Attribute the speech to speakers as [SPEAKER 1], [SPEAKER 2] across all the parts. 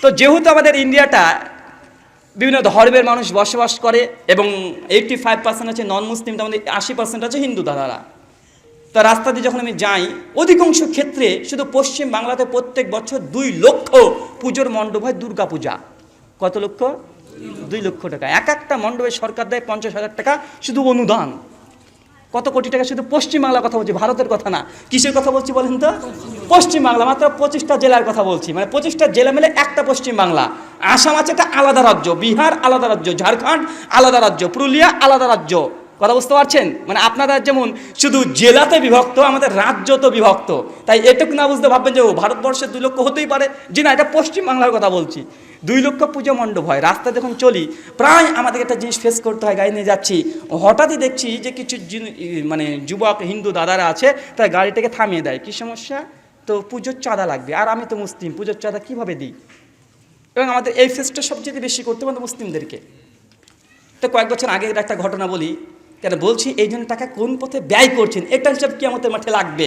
[SPEAKER 1] তো যেহেতু আমাদের ইন্ডিয়াটা বিভিন্ন ধর্মের মানুষ বসবাস করে এবং 85% আছে নন মুসলিম, তার মধ্যে 80% আছে হিন্দু দাদারা। তো রাস্তা দিয়ে যখন আমি যাই, অধিকাংশ ক্ষেত্রে শুধু পশ্চিম বাংলাতে প্রত্যেক বছর 2 লক্ষ পুজোর মণ্ডপ হয় দুর্গা পূজা। কত লক্ষ? 2 লক্ষ টাকা। এক একটা মণ্ডপে সরকার দেয় 50,000 টাকা শুধু অনুদান। কত কোটি টাকা? শুধু পশ্চিম বাংলার কথা বলছি, ভারতের কথা না। কিসের কথা বলছি বলেন তো? পশ্চিম বাংলা। মাত্র 25টা জেলার কথা বলছি, মানে 25টা জেলা মিলে একটা পশ্চিম বাংলা। আসাম আছে, এটা আলাদা রাজ্য, বিহার আলাদা রাজ্য, ঝাড়খণ্ড আলাদা রাজ্য, পুরুলিয়া আলাদা রাজ্য। কথা বুঝতে পারছেন? মানে আপনারা যেমন শুধু জেলাতে বিভক্ত, আমাদের রাজ্য তো বিভক্ত। তাই এটুকু না বুঝতে ভাববেন যে ভারতবর্ষের 2 লক্ষ হতেই পারে, যে না, এটা পশ্চিম বাংলার কথা বলছি। 2 লক্ষ পুজো মণ্ডপ হয়। রাস্তায় যখন চলি প্রায় আমাদের একটা জিনিস ফেস করতে হয়, গাড়ি নিয়ে যাচ্ছি, হঠাৎই দেখছি যে কিছু মানে যুবক হিন্দু দাদারা আছে, তারা গাড়িটাকে থামিয়ে দেয়। কি সমস্যা? তো পুজোর চাঁদা লাগবে, আর আমি তো মুসলিম, পুজোর চাঁদা কীভাবে দিই? এবং আমাদের এই ফেসটা সবচেয়ে বেশি করতে হবে মুসলিমদেরকে। তো কয়েক বছর আগের একটা ঘটনা বলি, কেন বলছি, এই জন্য টাকা কোন পথে ব্যয় করছেন এটা হিসাব কিয়ামতের মাঠে লাগবে।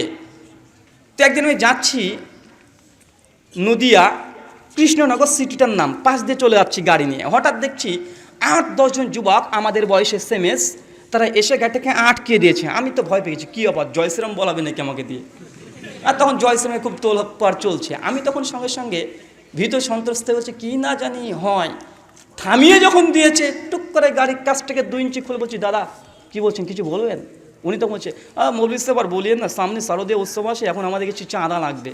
[SPEAKER 1] তো একদিন আমি যাচ্ছি নদিয়া কৃষ্ণনগর সিটিটার নাম, পাশ দিয়ে চলে যাচ্ছি গাড়ি নিয়ে, হঠাৎ দেখছি 8-10 জন যুবক আমাদের বয়সের সেমেস, তারা এসে গাড়িটাকে আটকে দিয়েছে। আমি তো ভয় পেয়েছি, কী অবাক, জয়শ্রীরাম বলাবে নাকি আমাকে দিয়ে? আর তখন জয়শ্রীরামে খুব তোলপাড় চলছে। আমি তখন সঙ্গে সঙ্গে ভিতর সন্ত্রস্ত হচ্ছে, কি না জানি হয়। থামিয়ে যখন দিয়েছে, টুক করে গাড়ির কাছ থেকে 2 ইঞ্চি খুলে বলছি, দাদা কি বলছেন, কিছু বলবেন? উনি তো বলছে, মৌলভী সাহেব আর বলিয়েন না, সামনে শারদীয় উৎসব আসে, এখন আমাদের কিছু চাঁদা লাগবে।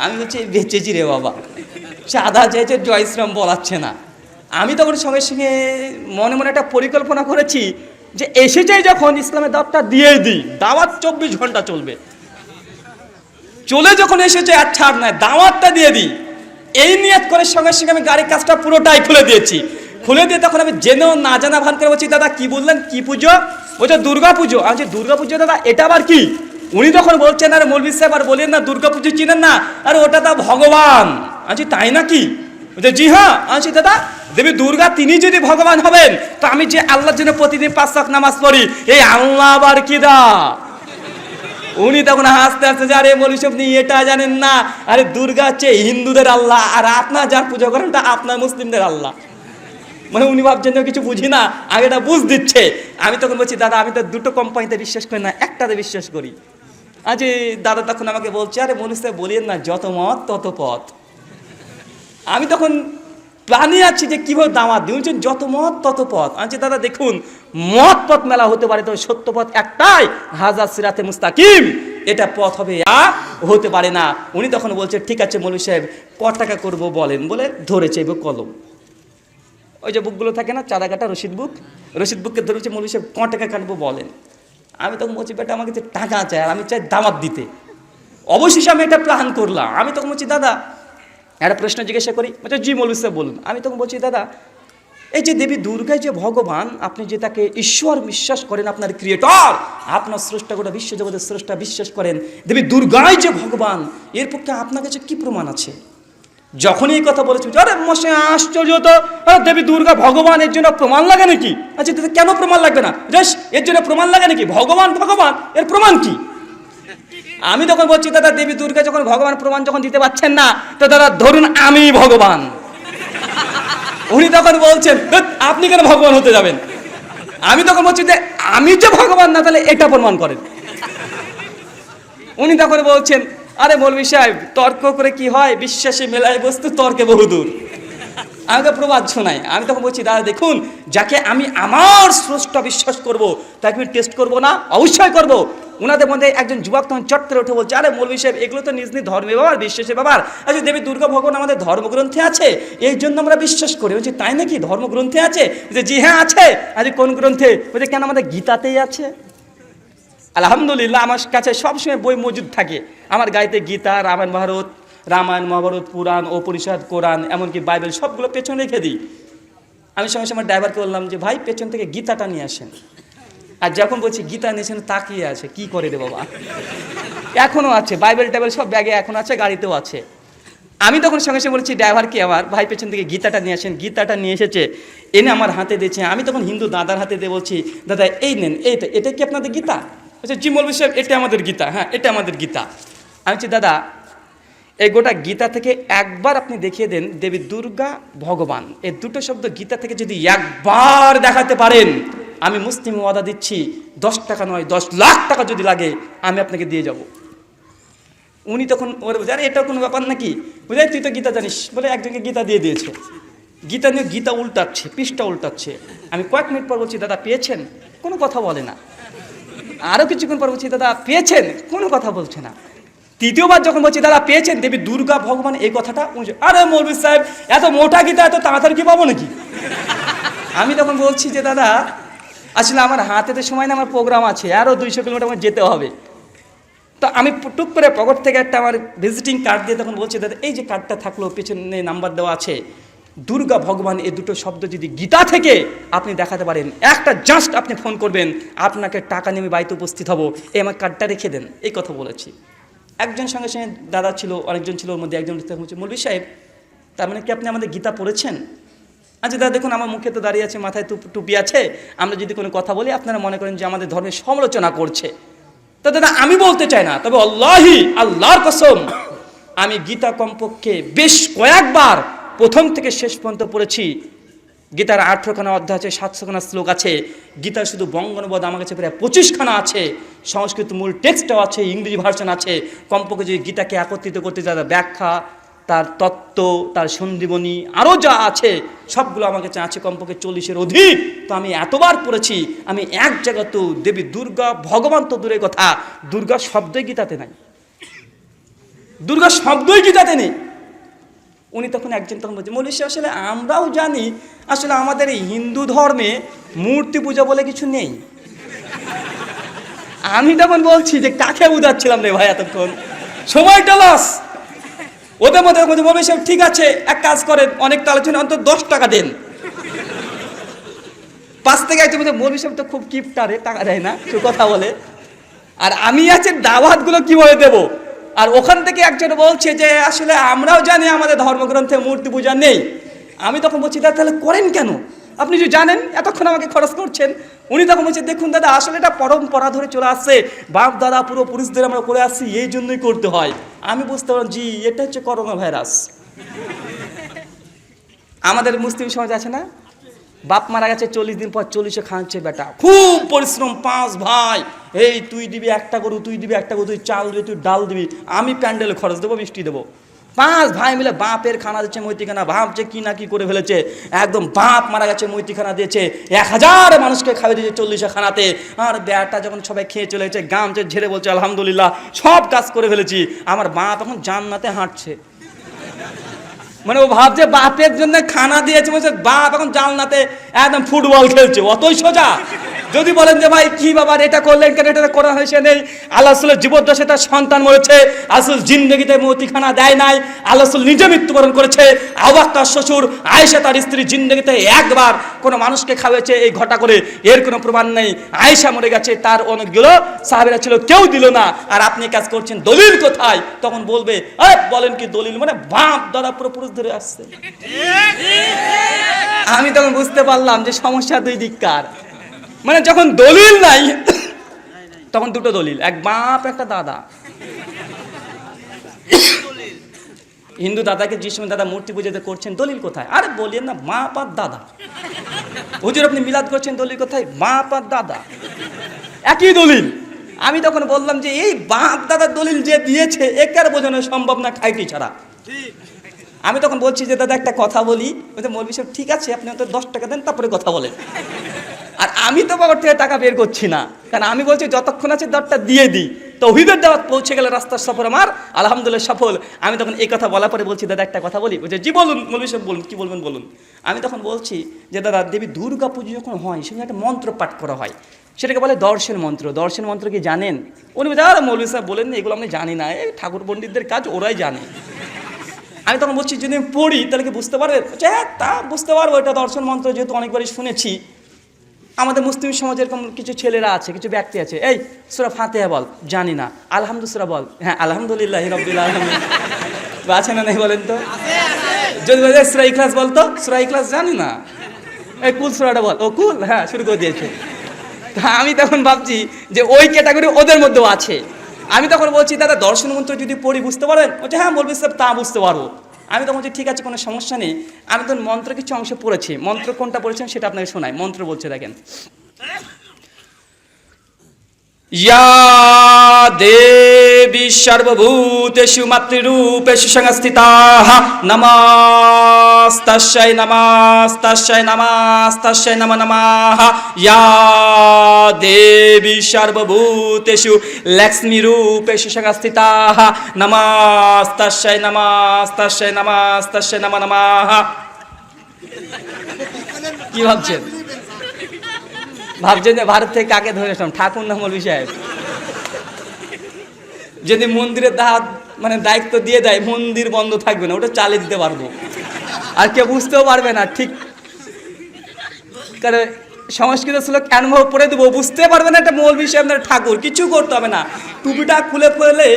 [SPEAKER 1] আমি বলছি, বেঁচেছি রে বাবা, চাঁদা চাইছে, জয়শ্রীরাম বলাচ্ছে না। আমি তখন সঙ্গে সঙ্গে মনে মনে একটা পরিকল্পনা করেছি যে এসেছে যখন ইসলামের দাওয়াতটা দিয়ে দিই, দাওয়াত 24 ঘন্টা চলবে। চলে যখন এসেছে আর ছাড় নাই, দাওয়াতটা দিয়ে দিই, এই নিয়ত করে সঙ্গে সঙ্গে আমি গাড়ির কাজটা পুরোটাই খুলে দিয়েছি। খুলে দিয়ে তখন আমি জেনেও না জানা ভান করে বলছি, দাদা কি বললেন, কি পুজো? বলছে দুর্গা পুজো। আমি বলছি, দুর্গা পুজো দাদা, এটা আবার কি? উনি তখন বলছেন, আরে মৌলভী সাহেব আর বলেন না, দুর্গা পুজো চিনেন না? আরে ওটা তো ভগবান। আমি তাই নাকি? বলছে জি হ্যাঁ। আমি দাদা, দেবী দুর্গা তিনি যদি ভগবান হবেন, তো আমি যে আল্লাহর জন্য প্রতিদিন 5 ওয়াক্ত নামাজ পড়ি, এই আল্লাহ আবার কি দা? উনি তখন হাসতে হাসতে, আরে মৌলভী সাহেব আপনি এটা জানেন না, আরে দুর্গা হচ্ছে হিন্দুদের আল্লাহ, আর আপনার যার পুজো করেন তা আপনার মুসলিমদের আল্লাহ। মানে উনি ভাবছেন কিছু বুঝি না, আগেটা বুঝ দিচ্ছে। আমি তখন বলছি, দাদা আমি তো 2টো কোম্পানিতে বিশ্বাস করি না, একটাতে বিশ্বাস করি। আজ দাদা তখন আমাকে বলছে, আরে মৌলভী সাহেব বলিয়েন না, যত মত তত পথ। আমি তখন প্ল্যানে আছি যে কীভাবে দাওয়াত দিই। বলছেন যত মত তত পথ। আচ্ছা দাদা দেখুন, মত পথ মেলা হতে পারে, তবে সত্য পথ একটাই, হাজা সিরাতে মুস্তাকিম, এটা পথ হবে হতে পারে না। উনি তখন বলছে, ঠিক আছে মৌলভী সাহেব, কত টাকা করবো বলেন, বলে ধরেছে এবার কলম, ওই যে বুকগুলো থাকে না, চাঁদা কাটা রসিদ বুককে ধরেছে, মৌলভী সাহেব কত টাকা কাটবো বলেন। আমি তখন বলছি, বেটা আমাকে যে টাকা চাই, আর আমি চাই দাওয়াত দিতে। অবশেষে আমি একটা প্ল্যান করলাম। আমি তখন বলছি, দাদা একটা প্রশ্ন জিজ্ঞাসা করি। বলছে জি মৌলভী সাহেব বলুন। আমি তখন বলছি, দাদা এই যে দেবী দুর্গায় যে ভগবান, আপনি যে তাকে ঈশ্বর বিশ্বাস করেন, আপনার ক্রিয়েটর, আপনার স্রষ্টা, গোটা বিশ্বজগতের স্রষ্টা বিশ্বাস করেন, দেবী দুর্গায় যে ভগবান, এর পক্ষে আপনার কাছে কি প্রমাণ আছে? যখনই এই কথা বলেছি, আরে মশে আশ্চর্য তো, দেবী দুর্গা ভগবান, এর জন্য প্রমাণ লাগে নাকি? আচ্ছা দাদা কেন প্রমাণ লাগবে না? এর জন্য প্রমাণ লাগে নাকি? ভগবান ভগবান, এর প্রমাণ কি? আমি তখন বলছি, দাদা দেবী দুর্গা যখন ভগবান প্রমাণ যখন দিতে পারছেন না, তো দাদা ধরুন আমি ভগবান। উনি তখন বলছেন, আপনি কেন ভগবান হতে যাবেন? আমি তখন বলছি যে আমি যে ভগবান না, তাহলে এটা প্রমাণ করেন। উনি তখন বলছেন, আরে মৌলভী সাহেব তর্ক করে কি হয়, বিশ্বাসে মেলায় বস্তু তর্কে বহুদূর। আমাকে প্রবাদ শোনায়। আমি তখন বলছি, দাদা দেখুন, যাকে আমি আমার স্রষ্টা বিশ্বাস করব, তাকে আমি টেস্ট করব না? অবশ্যই করব। ওনাদের মধ্যে একজন যুবক তখন চট করে উঠে বলছে, আরে মৌলভী সাহেব এগুলো তো নিজ নিজ ধর্মের ব্যাপার, বিশ্বাসের ব্যাপার। আচ্ছা দেবী দুর্গা ভগবান আমাদের ধর্মগ্রন্থে আছে, এই জন্য আমরা বিশ্বাস করি। বলছি তাই নাকি, ধর্মগ্রন্থে আছে? যে জি হ্যাঁ আছে। আজ কোন গ্রন্থে? বলছে কেন, আমাদের গীতাতেই আছে। আলহামদুলিল্লাহ, আমার কাছে সবসময় বই মজুদ থাকে। আমার গাড়িতে গীতা, রামায়ণ মহাভারত, পুরাণ, উপনিষদ, কোরআন, এমনকি বাইবেল সবগুলো পেছনে রেখে দিই। আমি সঙ্গে সঙ্গে ড্রাইভারকে বললাম যে ভাই পেছন থেকে গীতাটা নিয়ে আসেন। আর যখন বলছি গীতা নিয়েছেন, তাকিয়ে আছে, কি করে রে বাবা, এখনও আছে, বাইবেল টাইবেল সব ব্যাগে এখন আছে, গাড়িতেও আছে। আমি তখন সঙ্গে সঙ্গে বলছি ড্রাইভারকে, আমার ভাই পেছন থেকে গীতাটা নিয়ে আসেন। গীতাটা নিয়ে এসেছে, এনে আমার হাতে দিয়েছে। আমি তখন হিন্দু দাদার হাতে দিয়ে বলছি, দাদা এই নেন, এটা কি আপনাদের গীতা? বলছে জি মৌলভী সাহেব এটা আমাদের গীতা। হ্যাঁ এটা আমাদের গীতা। আমি বলছি দাদা এই গোটা গীতা থেকে একবার আপনি দেখিয়ে দেন দেবী দুর্গা ভগবান, এই দুটো শব্দ গীতা থেকে যদি একবার দেখাতে পারেন, আমি মুসলিম ওয়াদা দিচ্ছি 10 টাকা নয় 10 লাখ টাকা যদি লাগে আমি আপনাকে দিয়ে যাব। উনি তখন ওর জানে এটা কোনো ব্যাপার নাকি, বুঝাই তুই তো গীতা জানিস বলে একজনকে গীতা দিয়ে দিয়েছে। গীতা নিয়ে গীতা উল্টাচ্ছে, পৃষ্ঠা উল্টাচ্ছে। আমি কয়েক মিনিট পর বলছি দাদা পেয়েছেন, কোনো কথা বলে না। আরও কিছুক্ষণ পর বলছি দাদা পেয়েছেন, কোনো কথা বলছে না। তৃতীয়বার যখন বলছি দাদা পেয়েছেন দেবী দুর্গা ভগবান, এই কথাটা আরে মৌলভী সাহেব এত মোটা গীতা এত তাড়াতাড়ি কি পাবো নাকি? আমি তখন বলছি যে দাদা আসলে আমার হাতেতে সময় না, আমার প্রোগ্রাম আছে, আরও 200 কিলোমিটার আমার যেতে হবে। তো আমি টুক করে পকেট থেকে একটা আমার ভিজিটিং কার্ড দিয়ে তখন বলছি দাদা এই যে কার্ডটা থাকলো, পেছনে নাম্বার দেওয়া আছে, দুর্গা ভগবান এই দুটো শব্দ যদি গীতা থেকে আপনি দেখাতে পারেন, একটা জাস্ট আপনি ফোন করবেন, আপনাকে টাকা নিয়ে আমি বাড়িতে উপস্থিত হব, এই আমার কার্ডটা রেখে দেন। এই কথা বলেছি। একজন সঙ্গে সঙ্গে দাদা ছিল, আরেকজন ছিল, ওর মধ্যে একজন বলছে মৌলভী সাহেব তার মানে কি আপনি আমাদের গীতা পড়েছেন? আচ্ছা দাদা দেখুন আমার মুখে তো দাঁড়িয়ে আছে, মাথায় টুপি আছে, আমরা যদি কোনো কথা বলি আপনারা মনে করেন যে আমাদের ধর্মের সমালোচনা করছে। তো দাদা আমি বলতে চাই না, তবে আল্লাহর কসম আমি গীতা কমপক্ষে বেশ কয়েকবার প্রথম থেকে শেষ পর্যন্ত পড়েছি। গীতার 18খানা অধ্যায় আছে, 700খানা শ্লোক আছে। গীতার শুধু বঙ্গানুবাদ আমার কাছে প্রায় 25খানা আছে, সংস্কৃত মূল টেক্সটও আছে, ইংরেজি ভার্সন আছে। কমপক্ষে যদি গীতাকে একত্রিত করতে যারা ব্যাখ্যা, তার তত্ত্ব, তার সন্দীবনী আরও যা আছে সবগুলো আমার কাছে আছে কমপক্ষে 40-এর অধিক। তো আমি এতবার পড়েছি, আমি এক জায়গা তো দেবী দুর্গা ভগবান তো দূরের কথা, দুর্গা শব্দই গীতাতে নাই, দুর্গা শব্দই গীতাতে নেই। উনি তখন একজন তখন বলছে মৌলভী সাহেব আসলে আমরাও জানি আসলে আমাদের এই হিন্দু ধর্মে মূর্তি পূজা বলে কিছু নেই। আমি তখন বলছি যে কাকে বুঝাচ্ছিলাম রে ভাই, এতক্ষণ সময়টা লস। ওদের মধ্যে মৌলভী সাহেব ঠিক আছে এক কাজ করেন, অনেক তো আলোচনা, অন্তত 10 টাকা দেন। 5 থেকে একজন বলছে মৌলভী সাহেব তো খুব কিপটারে, টাকা দেয় না, তো কথা বলে। আর আমি আছে দাওয়াতগুলো কিভাবে দেবো? আর ওখান থেকে একজন বলছে যে আসলে আমরাও জানি আমাদের ধর্মগ্রন্থে মূর্তি পূজা নেই। আমি তখন বলছি দাদা তাহলে করেন কেন? আপনি যে জানেন এতক্ষণ আমাকে খরচ করছেন। উনি তখন বলছে দেখুন দাদা আসলে এটা পরম্পরা ধরে চলে আসছে, বাপ দাদা পুরো পুরুষদের আমরা করে আসছি, এই জন্যই করতে হয়। আমি বুঝতে পারলাম জি এটা হচ্ছে করোনা ভাইরাস। আমাদের মুসলিম সমাজ আছে না, বাপ মারা গেছে 40 দিন পর 40-এ খাওয়াচ্ছে বেটা, খুব পরিশ্রম, 5 ভাই, এই তুই দিবি একটা গরু, তুই দিবি একটা গরু, তুই চাল দিবি, তুই ডাল দিবি, আমি প্যান্ডেলে খরচ দেবো, মিষ্টি দেবো। 5 ভাই মিলে বাপের খানা দিচ্ছে মৈতিখানা, ভাবছে কি না কি করে ফেলেছে। একদম বাপ মারা গেছে মৈতিখানা দিয়েছে, 1000 মানুষকে খাওয়া দিয়েছে 40-এ খানাতে। আর বেটা যখন সবাই খেয়ে চলে গেছে, গামছে ঝেড়ে বলছে আলহামদুলিল্লাহ সব কাজ করে ফেলেছি। আমার বাপ এখন জান্নাতে হাঁটছে। মানে ও ভাবছে বাপের জন্য খানা দিয়েছে, বলছে বাপ এখন জান্নাতে একদম ফুটবল খেলছে, অতই সোজা। যদি বলেন যে ভাই কি বাবার এটা করলেন কেন, এটা করা হয়েছে নেই, আল্লাহ রাসূলের জীবদ্দশায় তার সন্তান মরেছে, রাসূল জিন্দেগিতে মতিখানা দেয় নাই, আল্লাহ রাসূল নিজে মৃত্যুবরণ করেছে, আবু বকর শ্বশুর, আয়েশা তার স্ত্রী জিন্দেগিতে একবার কোনো মানুষকে খাওয়াচ্ছে এই ঘটা করে, এর কোনো প্রমাণ নেই। আয়েশা মরে গেছে, তার অনেকগুলো সাহাবীরা ছিল, কেউ দিল না, আর আপনি কাজ করছেন, দলিল কোথায়? তখন বলবে বলেন কি দলিল, মানে বাপ দাদা পুরো পুরুষ ধরে আসছে। আমি তখন বুঝতে পারলাম যে সমস্যা দুই দিককার। মানে যখন দলিল নাই তখন দুটো দলিল, এক বাপ একটা দাদা। হিন্দু দাদাকে যে সময় দাদা মূর্তি পূজাতে করছেন, দলিল কোথায়? আরে বলিয়েন না, বাপ আর দাদা। হুজুর আপনি মিলাদ করছেন, দলিল কোথায়? বাপ আর দাদা, একই দলিল। আমি তখন বললাম যে এই বাপ দাদার দলিল যে দিয়েছে একে আর বোঝানো সম্ভব না খাইটি ছাড়া। আমি তখন বলছি যে দাদা একটা কথা বলি, বলতে মৌলভী সাহেব ঠিক আছে আপনি অন্তত 10 টাকা দেন তারপরে কথা বলেন। আর আমি তো বাবার থেকে টাকা বের করছি না, কারণ আমি বলছি যতক্ষণ আছে দরটা দিয়ে দিই, তৌহিদের দাওয়াত পৌঁছে গেলে রাস্তার সফর আমার আলহামদুলিল্লাহ সফল। আমি তখন এই কথা বলার পরে বলছি দাদা একটা কথা বলি, বলছে জি বলুন মৌলভী সাহেব বলুন, কি বলবেন বলুন। আমি তখন বলছি যে দাদা দেবী দুর্গা পুজো যখন হয় সেখানে একটা মন্ত্র পাঠ করা হয়, সেটাকে বলে দর্শন মন্ত্র। দর্শন মন্ত্র কি জানেন? উনি বলছে আর মৌলভী সাহেব বলেন না, এগুলো আমি জানি না, এই ঠাকুর পণ্ডিতদের কাজ, ওরাই জানে। আমি তখন বলছি যদি আমি পড়ি তাহলে কি বুঝতে পারবে? হ্যাঁ তা বুঝতে পারবো, এটা দর্শন মন্ত্র যেহেতু অনেকবারই শুনেছি। আমাদের মুসলিম সমাজে এরকম কিছু ছেলেরা আছে, কিছু ব্যক্তি আছে, এই সূরা ফাতিহা বল, জানি না, আলহামদুলিল্লাহ বল, হ্যাঁ আলহামদুলিল্লাহি রাব্বিল আলামিন, আছে না নাই বলেন তো? যদি বলে সূরা ইখলাস বল তো, সূরা ইখলাস জানি না, এই কুল সূরাটা বল, ও কুল, হ্যাঁ শুরু করে দিয়েছে। তা আমি তখন ভাবছি যে ওই ক্যাটাগরি ওদের মধ্যেও আছে। আমি তখন বলছি দাদা দর্শন মন্ত্র যদি পড়ি বুঝতে পারেন? বলছে হ্যাঁ মৌলভী সাহেব তা বুঝতে পারবো। আমি তখন বলছি ঠিক আছে কোনো সমস্যা নেই। আমি তখন মন্ত্র কিছু অংশ পড়েছি, মন্ত্র কোনটা পড়েছেন সেটা আপনাকে শোনাই। মন্ত্র বলছে দেখেন, ইয়া দেবী সর্বভূতেষু মাতৃরূপেষু সংস্থিতাঃ নমস্তাস্যৈ নমস্তাস্যৈ নমস্তাস্যৈ নমো নমঃ। ইয়া দেবী সর্বভূতেষু লক্ষ্মীরূপেষু সংস্থিতাঃ নমস্তাস্যৈ নমস্তাস্যৈ নমস্তাস্যৈ নমো নমঃ। কি ভাবছেন? ভাবছেন যে ভারত থেকে কাকে ধরে আসলাম, ঠাকুর না মৌলভী সাহেব? যদি মন্দিরের মানে দায়িত্ব দিয়ে দেয়, মন্দির বন্ধ থাকবে না, ওটা চালিয়ে দিতে পারবো, আর কেউ বুঝতেও পারবে না। ঠিক কারণ সংস্কৃত শ্লোক অনুভব করে দেবো, বুঝতে পারবে না এটা মৌলভী সাহেব না ঠাকুর, কিছু করতে হবে না। টুপিটা খুলে ফেলে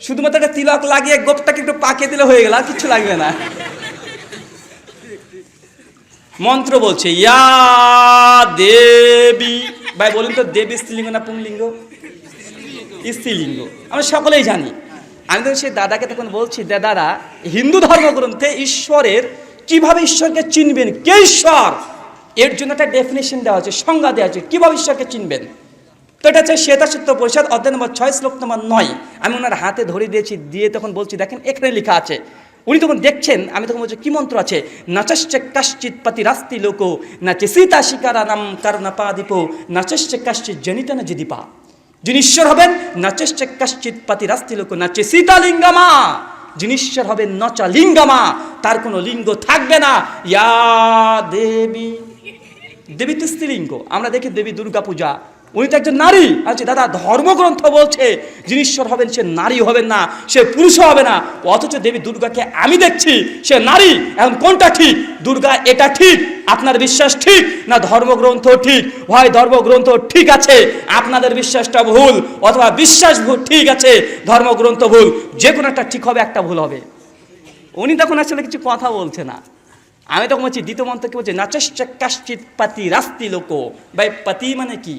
[SPEAKER 1] শুধুমাত্র একটা তিলক লাগিয়ে গোপটাকে একটু পাকিয়ে দিলে হয়ে গেল, আর কিছু লাগবে না। মন্ত্র বলছে ইয়া দেবী। ভাই বলুন তো দেবী স্ত্রীলিঙ্গ না পুংলিঙ্গ? স্ত্রীলিঙ্গ, আমরা সকলেই জানি। আমি তো সেই দাদাকে তখন বলছি, দাদারা হিন্দু ধর্মগ্রন্থে ঈশ্বরের কিভাবে ঈশ্বরকে চিনবেন, কে ঈশ্বর, এর জন্য একটা ডেফিনেশন দেওয়া আছে, সংজ্ঞা দেওয়া আছে কিভাবে ঈশ্বরকে চিনবেন। তো এটা হচ্ছে শ্বেতাসূত্র পরিষদ অধ্যায় নম্বর 6 শ্লোক নম্বর 9। আমি ওনার হাতে ধরে দিয়েছি, দিয়ে তখন বলছি দেখেন এখানে লেখা আছে। উনি তখন দেখছেন, আমি তখন বলছি কি মন্ত্র আছে, নাচশ্চ কাশ্চিৎ পতিরাস্তি লোকো নাচে সীতা শিকারা নাম কারণাপাদীপ নাচশ্চ কাশ্চিৎ জনিতা না যদিপা। যিনি ঈশ্বর হবেন নাচশ্চ কাশ্চিৎ পতিরাস্তি লোকো নাচে সীতা লিঙ্গামা। যিনি ঈশ্বর হবেন নচা লিঙ্গামা, তার কোনো লিঙ্গ থাকবে না। ইয়া দেবী, দেবী তো স্ত্রীলিঙ্গ। আমরা দেখি দেবী দুর্গা পূজা, উনি তো একজন নারী। আচ্ছা দাদা ধর্মগ্রন্থ বলছে যিনি ঈশ্বর হবেন সে নারী হবেন না, সে পুরুষও হবে না। অথচ দেবী দুর্গাকে আমি দেখছি সে নারী। এখন কোনটা ঠিক? দুর্গা এটা ঠিক, আপনার বিশ্বাস ঠিক না ধর্মগ্রন্থ ঠিক? হয় ধর্মগ্রন্থ ঠিক আছে, আপনাদের বিশ্বাসটা ভুল, অথবা বিশ্বাস ভুল ঠিক আছে, ধর্মগ্রন্থ ভুল। যে কোনো একটা ঠিক হবে, একটা ভুল হবে। উনি তখন আসলে কিছু কথা বলছে না। আমি তখন বলছি দ্বিতীয় মন্ত্র কি বলছে, নাচশ্চ কাশ্চিৎ পতি রাস্তি লোক। ভাই পতি মানে কি?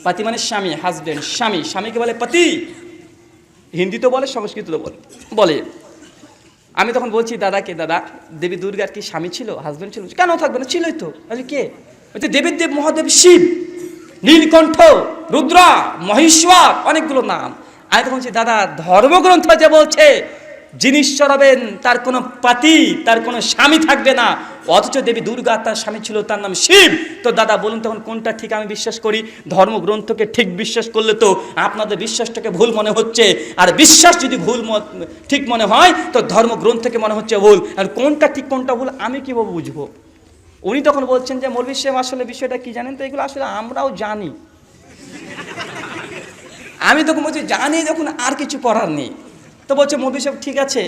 [SPEAKER 1] পতি মানে স্বামী, হাজবেন্ড, স্বামী। স্বামীকে বলে পতি, হিন্দিতে বলে, সংস্কৃতও বলে। আমি তখন বলছি দাদাকে, দাদা দেবী দুর্গার কি স্বামী ছিল, হাজবেন্ড ছিল? কেন থাকবে না, ছিলই তো। কে? দেবীর দেব মহাদেব শিব, নীলকণ্ঠ, রুদ্রা, মহেশ্বর, অনেকগুলো নাম। আমি তখন বলছি দাদা ধর্মগ্রন্থ যে বলছে যিনি ঈশ্বর হবেন তার কোনো পাতি, তার কোনো স্বামী থাকবে না, অথচ দেবী দুর্গা তার স্বামী ছিল, তার নাম শিব। তো দাদা বলুন তখন কোনটা ঠিক আমি বিশ্বাস করি? ধর্মগ্রন্থকে ঠিক বিশ্বাস করলে তো আপনাদের বিশ্বাসটাকে ভুল মনে হচ্ছে, আর বিশ্বাস যদি ভুল ঠিক মনে হয় তো ধর্মগ্রন্থকে মনে হচ্ছে ভুল। আর কোনটা ঠিক কোনটা ভুল আমি কীভাবে বুঝবো? উনি তখন বলছেন যে মৌলভী সাহেব আসলে বিষয়টা কি জানেন তো, এগুলো আসলে আমরাও জানি। আমি তখন বলছি জানি যখন আর কিছু করার নেই। তো বলছে মৌলভী সাহেব ঠিক আছে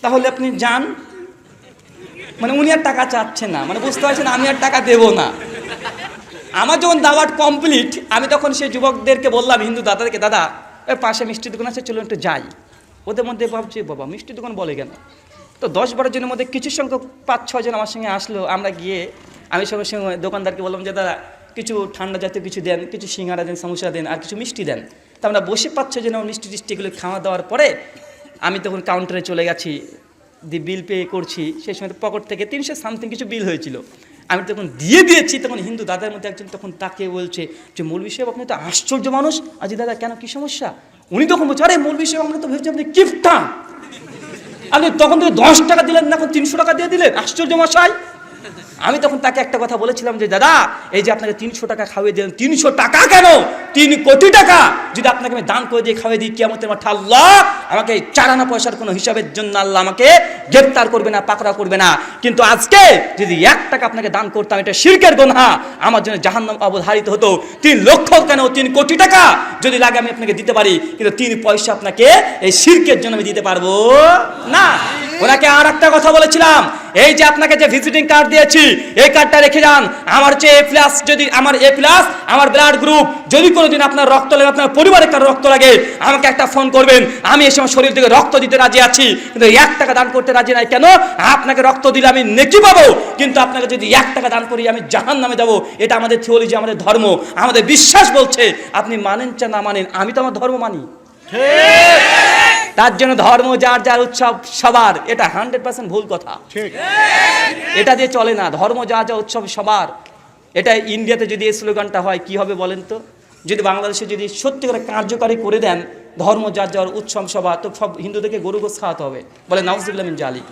[SPEAKER 1] তাহলে আপনি যান। মানে উনি আর টাকা চাচ্ছেন না, মানে বুঝতে পারছেন আমি আর টাকা দেবো না। আমার যখন দাওয়াত কমপ্লিট, আমি তখন সেই যুবকদেরকে বললাম, হিন্দু দাদাদেরকে, দাদা ওই পাশে মিষ্টির দোকান আছে, চলুন একটু যাই। ওদের মধ্যে ভাবছি বাবা মিষ্টির দোকান বলে কেন? তো 10-12 জনের মধ্যে কিছু সংখ্যক 5-6 জন আমার সঙ্গে আসলো। আমরা গিয়ে আমি সঙ্গে সঙ্গে দোকানদারকে বললাম যে দাদা কিছু ঠান্ডা জাতীয় কিছু দেন, কিছু সিঙ্গারা দেন, সমোসা দেন, আর কিছু মিষ্টি দেন। তা আমরা বসে 5-6 জন মিষ্টি টিষ্টিগুলো খাওয়া দাওয়ার পরে আমি তখন কাউন্টারে চলে গেছি, বিল পে করছি। সেই সময় পকেট থেকে 300 সামথিং কিছু বিল হয়েছিল, আমি তখন দিয়ে দিয়েছি। তখন হিন্দু দাদার মধ্যে একজন তখন তাকে বলছে যে মৌলভী সাহেব আপনি তো আশ্চর্য মানুষ। আজি দাদা কেন, কি সমস্যা? উনি তখন বলছে আরে মৌলভী সাহেব আমরা তো ভেবেছি আপনি কিপটা, আপনি তখন থেকে 10 টাকা দিলেন না, এখন 300 টাকা দিয়ে দিলেন, আশ্চর্য মশাই। আমি তখন তাকে একটা কথা বলেছিলাম যে দাদা এই যে আপনাকে 300 টাকা খাওয়িয়ে দিলেন, 300 টাকা কেন 3 কোটি টাকা যদি আপনাকে আমি দান করে দিয়ে খাওয়িয়ে দিই, কিয়ামতের মাঠে আল্লাহ আমাকে 4 আনা পয়সার কোনো হিসাবের জন্য আল্লাহ আমাকে গ্রেফতার করবে না, পাকড়া করবে না। কিন্তু আজকে যদি 1 টাকা আপনাকে দান করতাম, এটা শিরকের গুনাহ, আমার জন্য জাহান্নাম অবধারিত হতো। 3 লক্ষ কেন 3 কোটি টাকা যদি লাগে আমি আপনাকে দিতে পারি, কিন্তু 3 পয়সা আপনাকে এই শিরকের জন্য আমি দিতে পারবো না। ওনাকে আর একটা কথা বলেছিলাম, এই যে আপনাকে যে ভিজিটিং কার্ড দিয়েছি এই কার্ডটা রেখে যান। আমার যে A+, যদি আমার A+, আমার ব্লাড গ্রুপ, যদি কোনোদিন আপনার রক্ত লাগে, আপনার পরিবারের কারো রক্ত লাগে, আমাকে একটা ফোন করবেন, আমি এসে আমার শরীর থেকে রক্ত দিতে রাজি আছি, কিন্তু 1 টাকা দান করতে রাজি নাই। কেন? আপনাকে রক্ত দিলে আমি নেকি পাবো, কিন্তু আপনাকে যদি 1 টাকা দান করি আমি জাহান্নামে যাব। এটা আমাদের থিওলজি, আমাদের ধর্ম, আমাদের বিশ্বাস বলছে। আপনি মানেন চা না মানেন, আমি তো আমার ধর্ম মানি। তার জন্য ধর্ম যার যার, উৎসব সবার, এটা 100% ভুল কথা। এটা দিয়ে চলে না। ধর্ম যার যার, উৎসব সবার। এটা ইন্ডিয়াতে যদি এই স্লোগানটা হয় কি হবে বলেন তো? যদি বাংলাদেশে যদি সত্যি করে কার্যকারী করে দেন ধর্ম যার যার, উৎসব সভা, তো সব হিন্দুদেরকে গরু গোস খাওয়াতে হবে। বলে নাউজুবিল্লাহ মিন জালিক।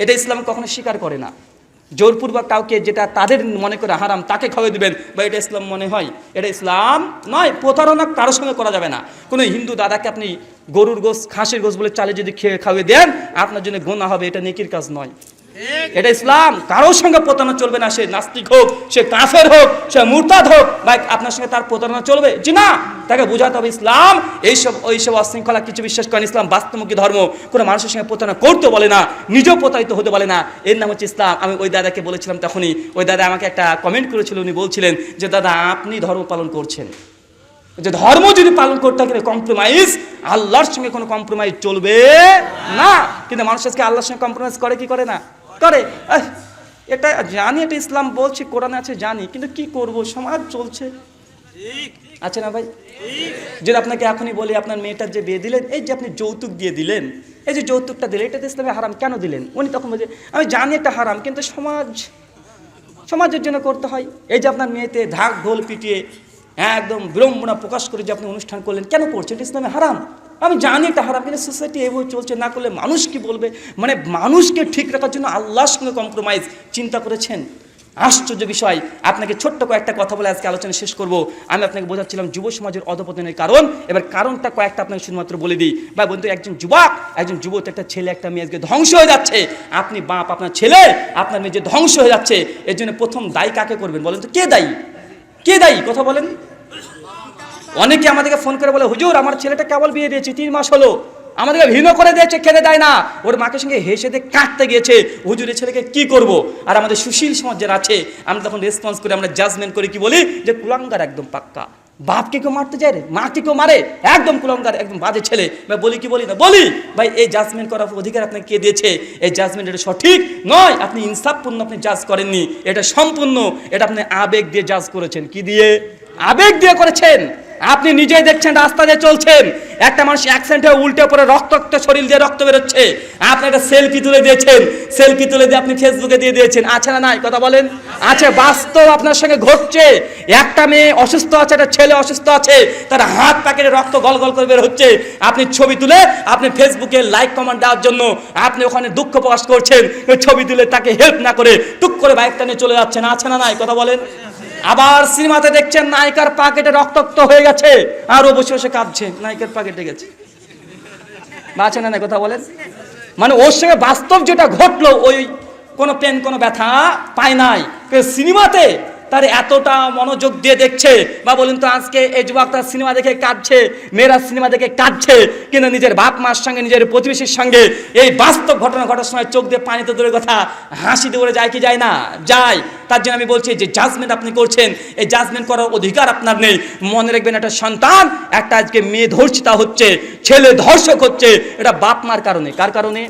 [SPEAKER 1] এটা ইসলাম কখনো স্বীকার করে না। জোরপূর্বক কাউকে যেটা তাদের মনে করে হারাম তাকে খাওয়াই দিবেন, বা এটা ইসলাম মনে হয়, এটা ইসলাম নয়। প্রতারণা কারোর সঙ্গে করা যাবে না। কোনো হিন্দু দাদাকে আপনি গরুর গোস, খাসির গোস বলে চালে যদি খাওয়িয়ে দেন, আপনার জন্য গুনাহ হবে। এটা নেকির কাজ নয়, এটা ইসলাম। কারোর সঙ্গে প্রতারণা চলবে না। সে নাস্তিক হোক, সে কাফের হোক, সে মুরতাদ হোক, ভাই আপনার সঙ্গে তার প্রতারণা চলবে? জি না। তাকে বোঝাতে হবে ইসলাম ওইসব অশৃঙ্খলা কিছু বিশ্বাস করেন। ইসলাম বাস্তবমুখী ধর্ম, কোনো মানুষের সঙ্গে প্রতারণা করতে বলে না, নিজেও প্রতারিত হতে বলে না। এর নাম হচ্ছে ইসলাম। আমি ওই দাদাকে বলেছিলাম, তখনই ওই দাদা আমাকে একটা কমেন্ট করেছিল। উনি বলছিলেন যে দাদা আপনি ধর্ম পালন করছেন, যে ধর্ম যদি পালন করতে গেলে কম্প্রোমাইজ, আল্লাহর সঙ্গে কোনো কম্প্রোমাইজ চলবে না। কিন্তু মানুষ আজকে আল্লাহর সঙ্গে কম্প্রোমাইজ করে কি করে না? করে। এটা জানি, এটা ইসলাম বলছে, কোরআনে আছে জানি, কিন্তু কি করব, সমাজ চলছে। আছে না ভাই? যদি আপনাকে এখনই বলি আপনার মেয়েটার যে বিয়ে দিলেন, এই যে আপনি যৌতুক দিয়ে দিলেন, এই যে যৌতুকটা দিলেন, এটা তো ইসলামে হারাম, কেন দিলেন? উনি তখন বলছে আমি জানি এটা হারাম, কিন্তু সমাজের জন্য করতে হয়। এই যে আপনার মেয়েতে ঢাক ঢোল পিটিয়ে একদম বিড়ম্বনা প্রকাশ করে যে আপনি অনুষ্ঠান করলেন, কেন করছেন? এটা ইসলামে হারাম। আমি জানি এটা হারাম, কিন্তু সোসাইটি এভাবে চলছে, না করলে মানুষ কি বলবে? মানে মানুষকে ঠিক রাখার জন্য আল্লাহর সঙ্গে কম্প্রোমাইজ চিন্তা করেছেন। আশ্চর্য বিষয়। আপনাকে ছোট্ট কয়েকটা কথা বলে আজকে আলোচনা শেষ করব। আমি আপনাকে বোঝাচ্ছিলাম যুব সমাজের অধপতনের কারণ। এবার কারণটা কয়েকটা আপনাকে শুধুমাত্র বলে দিই। ভাই বন্ধু, একজন যুবক, একজন যুবক, একটা ছেলে, একটা মেয়ে আজকে ধ্বংস হয়ে যাচ্ছে। আপনি বাপ, আপনার ছেলে, আপনার মেয়ে যে ধ্বংস হয়ে যাচ্ছে, এর জন্য প্রথম দায়ী কাকে করবেন বলেন তো? কে দায়ী? কে দায়ী? কথা বলেন। অনেকে আমাদেরকে ফোন করে বলে হুজুর আমার ছেলেটা কেবল বিয়ে দিয়েছি, 3 মাস হলো, আমাদেরকে ভিন্ন করে দিয়েছে, খেতে দেয় না, ওর মাকে সঙ্গে হেসে দিয়ে কাটতে গিয়েছে, হুজুরের ছেলেকে কি করব? আর আমাদের সুশীল সমাজ যারা আছে, আমরা তখন রেসপন্স করে, আমরা জাজমেন্ট করে কি বলি? যে কুলাঙ্গার একদম পাক্কা। বাপকে কেউ মারতে যায় রে, মাকে কেউ মারে, একদম কুলাঙ্গার, একদম বাজে ছেলে। ভাই বলি কি বলি না? বলি। ভাই এই জাজমেন্ট করার অধিকার আপনাকে কে দিয়েছে? এই জাজমেন্ট এটা সঠিক নয়। আপনি ইনসাফপূর্ণ আপনি জাজ করেননি, এটা সম্পূর্ণ, এটা আপনি আবেগ দিয়ে জাজ করেছেন। কি দিয়ে? আবেগ দিয়ে করেছেন। আপনি নিজেই দেখছেন, রাস্তা দিয়ে চলছেন, একটা মানুষ অ্যাক্সিডেন্টে উল্টে পড়ে রক্তাক্ত শরীর দিয়ে রক্ত বেরোচ্ছে, আপনি একটা সেলফি তুলে দিয়েছেন, সেলফি তুলে দিয়ে আপনি ফেসবুকে দিয়ে দিয়েছেন। আছে না নাই? কথা বলেন। আছে, বাস্তব আপনার সঙ্গে ঘটছে। একটা মেয়ে অসুস্থ আছে, একটা ছেলে অসুস্থ আছে, তার হাত প্যাকেটে রক্ত গল গল করে বের হচ্ছে, আপনি ছবি তুলে আপনি ফেসবুকে লাইক কমেন্ট দেওয়ার জন্য আপনি ওখানে দুঃখ প্রকাশ করছেন, ছবি তুলে তাকে হেল্প না করে টুক করে বাইকটা নিয়ে চলে যাচ্ছেন। আছে না নাই? কথা বলেন। আবার সিনেমাতে দেখছেন নায়িকার পকেটে রক্তাক্ত হয়ে গেছে, আর ও বসে বসে কাঁদছে, নায়িকার পকেটে গেছে। আছে না নাই? কথা বলেন। মানে ওর সঙ্গে বাস্তব যেটা ঘটলো, ওই কোনো পেন, কোনো ব্যথা পায় নাই। সিনেমাতে তার এতটা মনোযোগ দিয়ে দেখছে। বা বলুন তো, আজকে এই যুবকটা সিনেমা দেখে কাঁদছে, মেয়েরা সিনেমা দেখে কাঁদছে, কিন্তু নিজের বাপ মার সঙ্গে, নিজের প্রতিবেশীর সঙ্গে এই বাস্তব ঘটনা ঘটার সময় চোখ দিয়ে পানিতে দূরের কথা, হাসি দিয়ে যায় কি যায় না? যায়। তার জন্য আমি বলছি, যে জাজমেন্ট আপনি করছেন, এই জাজমেন্ট করার অধিকার আপনার নেই। মনে রাখবেন, একটা সন্তান, একটা আজকে মেয়ে ধর্ষিতা হচ্ছে, ছেলে ধর্ষক হচ্ছে, এটা বাপ মার কারণে। কার কারণে?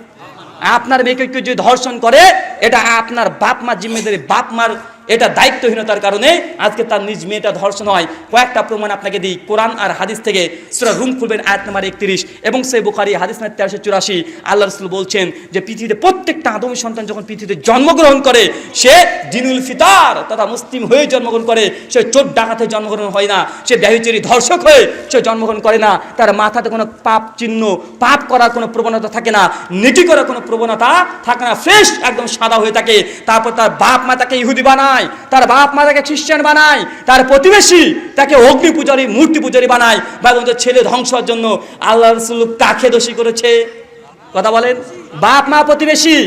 [SPEAKER 1] আপনার মেয়েকে কেউ যদি ধর্ষণ করে, এটা আপনার বাপ মার জিম্মেদারি, বাপ মার এটা দায়িত্বহীনতার কারণে আজকে তার নিজ মেয়েটা ধর্ষণ হয়। কয়েকটা প্রমাণ আপনাকে দিই কোরআন আর হাদিস থেকে। সূরা রুম খুলবেন, আয়াত নম্বর 31 এবং সহিহ বুখারী হাদিস নম্বর 1384। আল্লাহ রাসূল বলছেন যে পৃথিবীতে প্রত্যেকটা আদমী সন্তান যখন পৃথিবীতে জন্মগ্রহণ করে, সে দিনুল ফিতার তথা মুসলিম হয়ে জন্মগ্রহণ করে। সে চোর ডাকাতে জন্মগ্রহণ হয় না, সে ব্যভিচারী ধর্ষক হয়ে সে জন্মগ্রহণ করে না। তার মাথাতে কোনো পাপ চিহ্ন, পাপ করার কোনো প্রবণতা থাকে না, নেকি করার কোনো প্রবণতা থাকে না, ফ্রেশ একদম সাদা হয়ে থাকে। তারপর তার বাপ মা তাকে ইহুদি বানায়, তার বাপ মা তাকে খ্রিস্টান বানায়, তার প্রতিবেশী তাকে অগ্নি পূজারী, মূর্তি পূজারী বানায়। বা বলতে ছেলে ধ্বংসের জন্য আল্লাহ রাসূল কাকে দোষী করেছে? কথা বলেন। বাপ মা, প্রতিবেশী।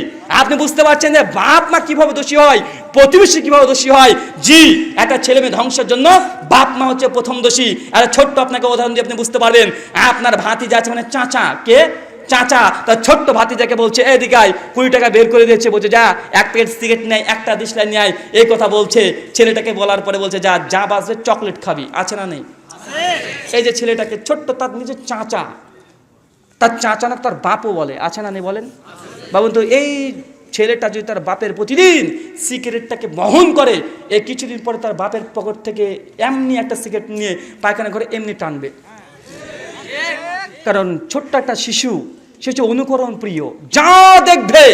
[SPEAKER 1] আপনি বুঝতে পারছেন যে বাপ মা কিভাবে দোষী হয়, প্রতিবেশী কিভাবে দোষী হয়? জি, একটা ছেলে মেয়ে ধ্বংসের জন্য বাপ মা হচ্ছে প্রথম দোষী। আর ছোট্ট আপনাকে উদাহরণ দিয়ে আপনি বুঝতে পারবেন। আপনার ভাতিজা আছে, মানে চাচা, কে? চাচা তার ছোট্ট ভাতিজাকে বলছে, এদিকে আয়, 20 টাকা বের করে দিয়েছে, বলছে যা এক প্যাকেট সিগারেট নেয়, একটা দিশলাই নিয়ে আয়, এই কথা বলছে। ছেলেটাকে বলার পরে বলছে যা যা বাজবে চকলেট খাবি। আছে না নেই? এই যে ছেলেটাকে ছোট্ট, তার নিজের চাচা, তার চাচা না তার বাপও বলে। আছে না নেই? বলেন। ভাবুন তো, এই ছেলেটা যদি তার বাপের প্রতিদিন সিগারেটটাকে বহন করে, এই কিছুদিন পরে তার বাপের পকেট থেকে এমনি একটা সিগারেট নিয়ে পায়খানা করে এমনি টানবে। কারণ ছোট্ট একটা শিশু, সে হচ্ছে অনুকরণ প্রিয়, যা দেখবে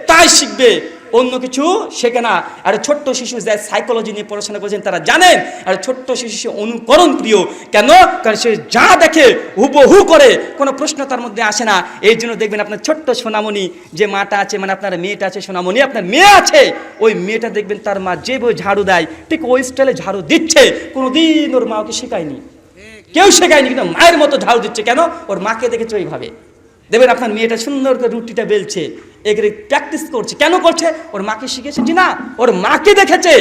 [SPEAKER 1] তাই শিখবে, অন্য কিছু শেখে না। আর ছোট্ট শিশু যা সাইকোলজি নিয়ে পড়াশোনা করেছেন তারা জানেন, আর ছোট্ট শিশু সে অনুকরণ প্রিয়। কেন? কারণ সে যা দেখে হুবহু করে, কোনো প্রশ্ন তার মধ্যে আসে না। এই জন্য দেখবেন আপনার ছোট্ট সোনামণি যে মাটা আছে, মানে আপনার মেয়েটা আছে, সোনামণি আপনার মেয়ে আছে, ওই মেয়েটা দেখবেন তার মা যেভাবে ঝাড়ু দেয় ঠিক ওই স্টাইলে ঝাড়ু দিচ্ছে। কোনোদিন ওর মা ওকে শেখায়নি, কেউ শেখায়নি, কিন্তু মায়ের মতো ঝাড়ু দিচ্ছে। কেন? ওর মাকে দেখেছে ওইভাবে। দেখবেন আপনার মেয়েটা সুন্দর করে রুটিটা বেলছে, এগুলো প্র্যাকটিস করছে। কেন করছে? ওর মাকে শিখেছে যে না, ওর মাকে দেখেছে,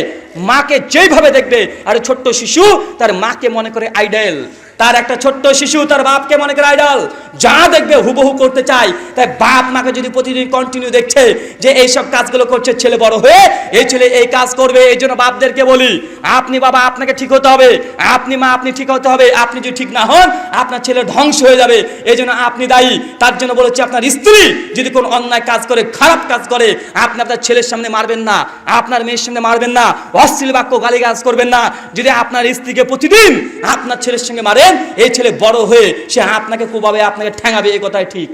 [SPEAKER 1] মাকে যেইভাবে দেখবে। আর ছোট্ট শিশু তার মাকে মনে করে আইডল, তার একটা ছোট্ট শিশু তার বাপকে মনে করে আইডল, যা দেখবে হুবহু করতে চায়। তাই বাপ মাকে যদি প্রতিদিন কন্টিনিউ দেখছে যে এইসব কাজগুলো করছে, ছেলে বড় হয়ে এই ছেলে এই কাজ করবে। এই জন্য বাপদেরকে বলি, আপনি বাবা আপনাকে ঠিক হতে হবে, আপনি মা আপনি ঠিক হতে হবে। আপনি যদি ঠিক না হন আপনার ছেলে ধ্বংস হয়ে যাবে, এই জন্য আপনি দায়ী। তার জন্য বলেছি, আপনার স্ত্রী যদি কোনো অন্যায় কাজ করে, খারাপ কাজ করে, আপনি আপনার ছেলের সামনে মারবেন না, আপনার মেয়ের সামনে মারবেন না, অশ্লীল বাক্য গালিগালাজ করবেন না। যদি আপনার স্ত্রীকে প্রতিদিন আপনার ছেলের সঙ্গে মারেন, এই ছেলে বড় হয়ে সে আপনাকে কোবাবে, আপনাকে ঠ্যাঙাবে। এই কথাই ঠিক।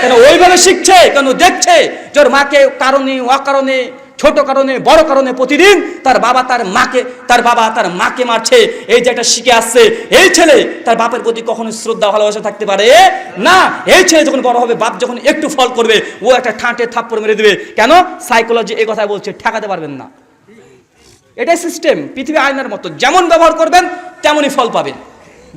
[SPEAKER 1] কেন? ওইভাবে শিখছে, কেন দেখছে যার মাকে কারণে অকারণে, ছোট কারণে বড় কারণে প্রতিদিন তার বাবা তার মাকে মারছে। এই যে একটা শিখে আসছে, এই ছেলে তার বাপের প্রতি কখনো শ্রদ্ধা ভালোবাসা থাকতে পারে না। এই ছেলে যখন বড় হবে, বাপ যখন একটু ফল করবে, ও একটা ঠাঁটে থাপ্পড় মেরে দিবে। কেন? সাইকোলজি এই কথা বলছে, ঠেকাতে পারবেন না। এটাই সিস্টেম, পৃথিবী আয়নার মতো, যেমন ব্যবহার করবেন তেমনই ফল পাবেন।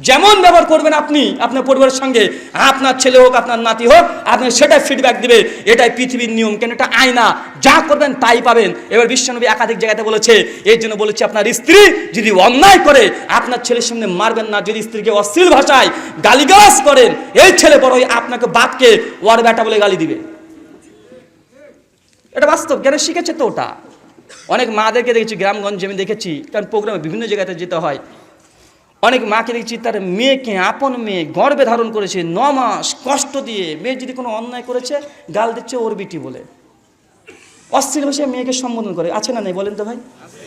[SPEAKER 1] যেমন ব্যবহার করবেন আপনি আপনার পরিবারের সঙ্গে, আপনার ছেলে হোক আপনার নাতি হোক, আপনি সেটাই ফিডব্যাক দিবে। এটাই পৃথিবীর নিয়ম। কেন? এটা আয়না, যা করবেন তাই পাবেন। এবার বিশ্বনবী একাধিক জায়গাতে বলেছে, এই জন্য বলেছে আপনার স্ত্রী যদি অন্যায় করে আপনার ছেলের সামনে মারবেন না। যদি স্ত্রীকে অশ্লীল ভাষায় গালিগালাজ করেন, এই ছেলে বড় হয়ে আপনাকে বাপকে ওয়ার বেটা বলে গালি দিবে। এটা বাস্তব, কেন? শিখেছে তো ওটা। অনেক মাদেরকে দেখেছি গ্রামগঞ্জে, আমি দেখেছি, কারণ প্রোগ্রামে বিভিন্ন জায়গাতে যেতে হয়। অনেক মাকে দেখছি তার মেয়েকে, আপন মেয়ে গর্ভে ধারণ করেছে 9 মাস কষ্ট দিয়ে, মেয়ে যদি কোনো অন্যায় করেছে গাল দিচ্ছে ওর বিটি বলে, অশ্লীল ভাষায় মেয়েকে সম্বোধন করে। আছে না নেই বলেন তো ভাই?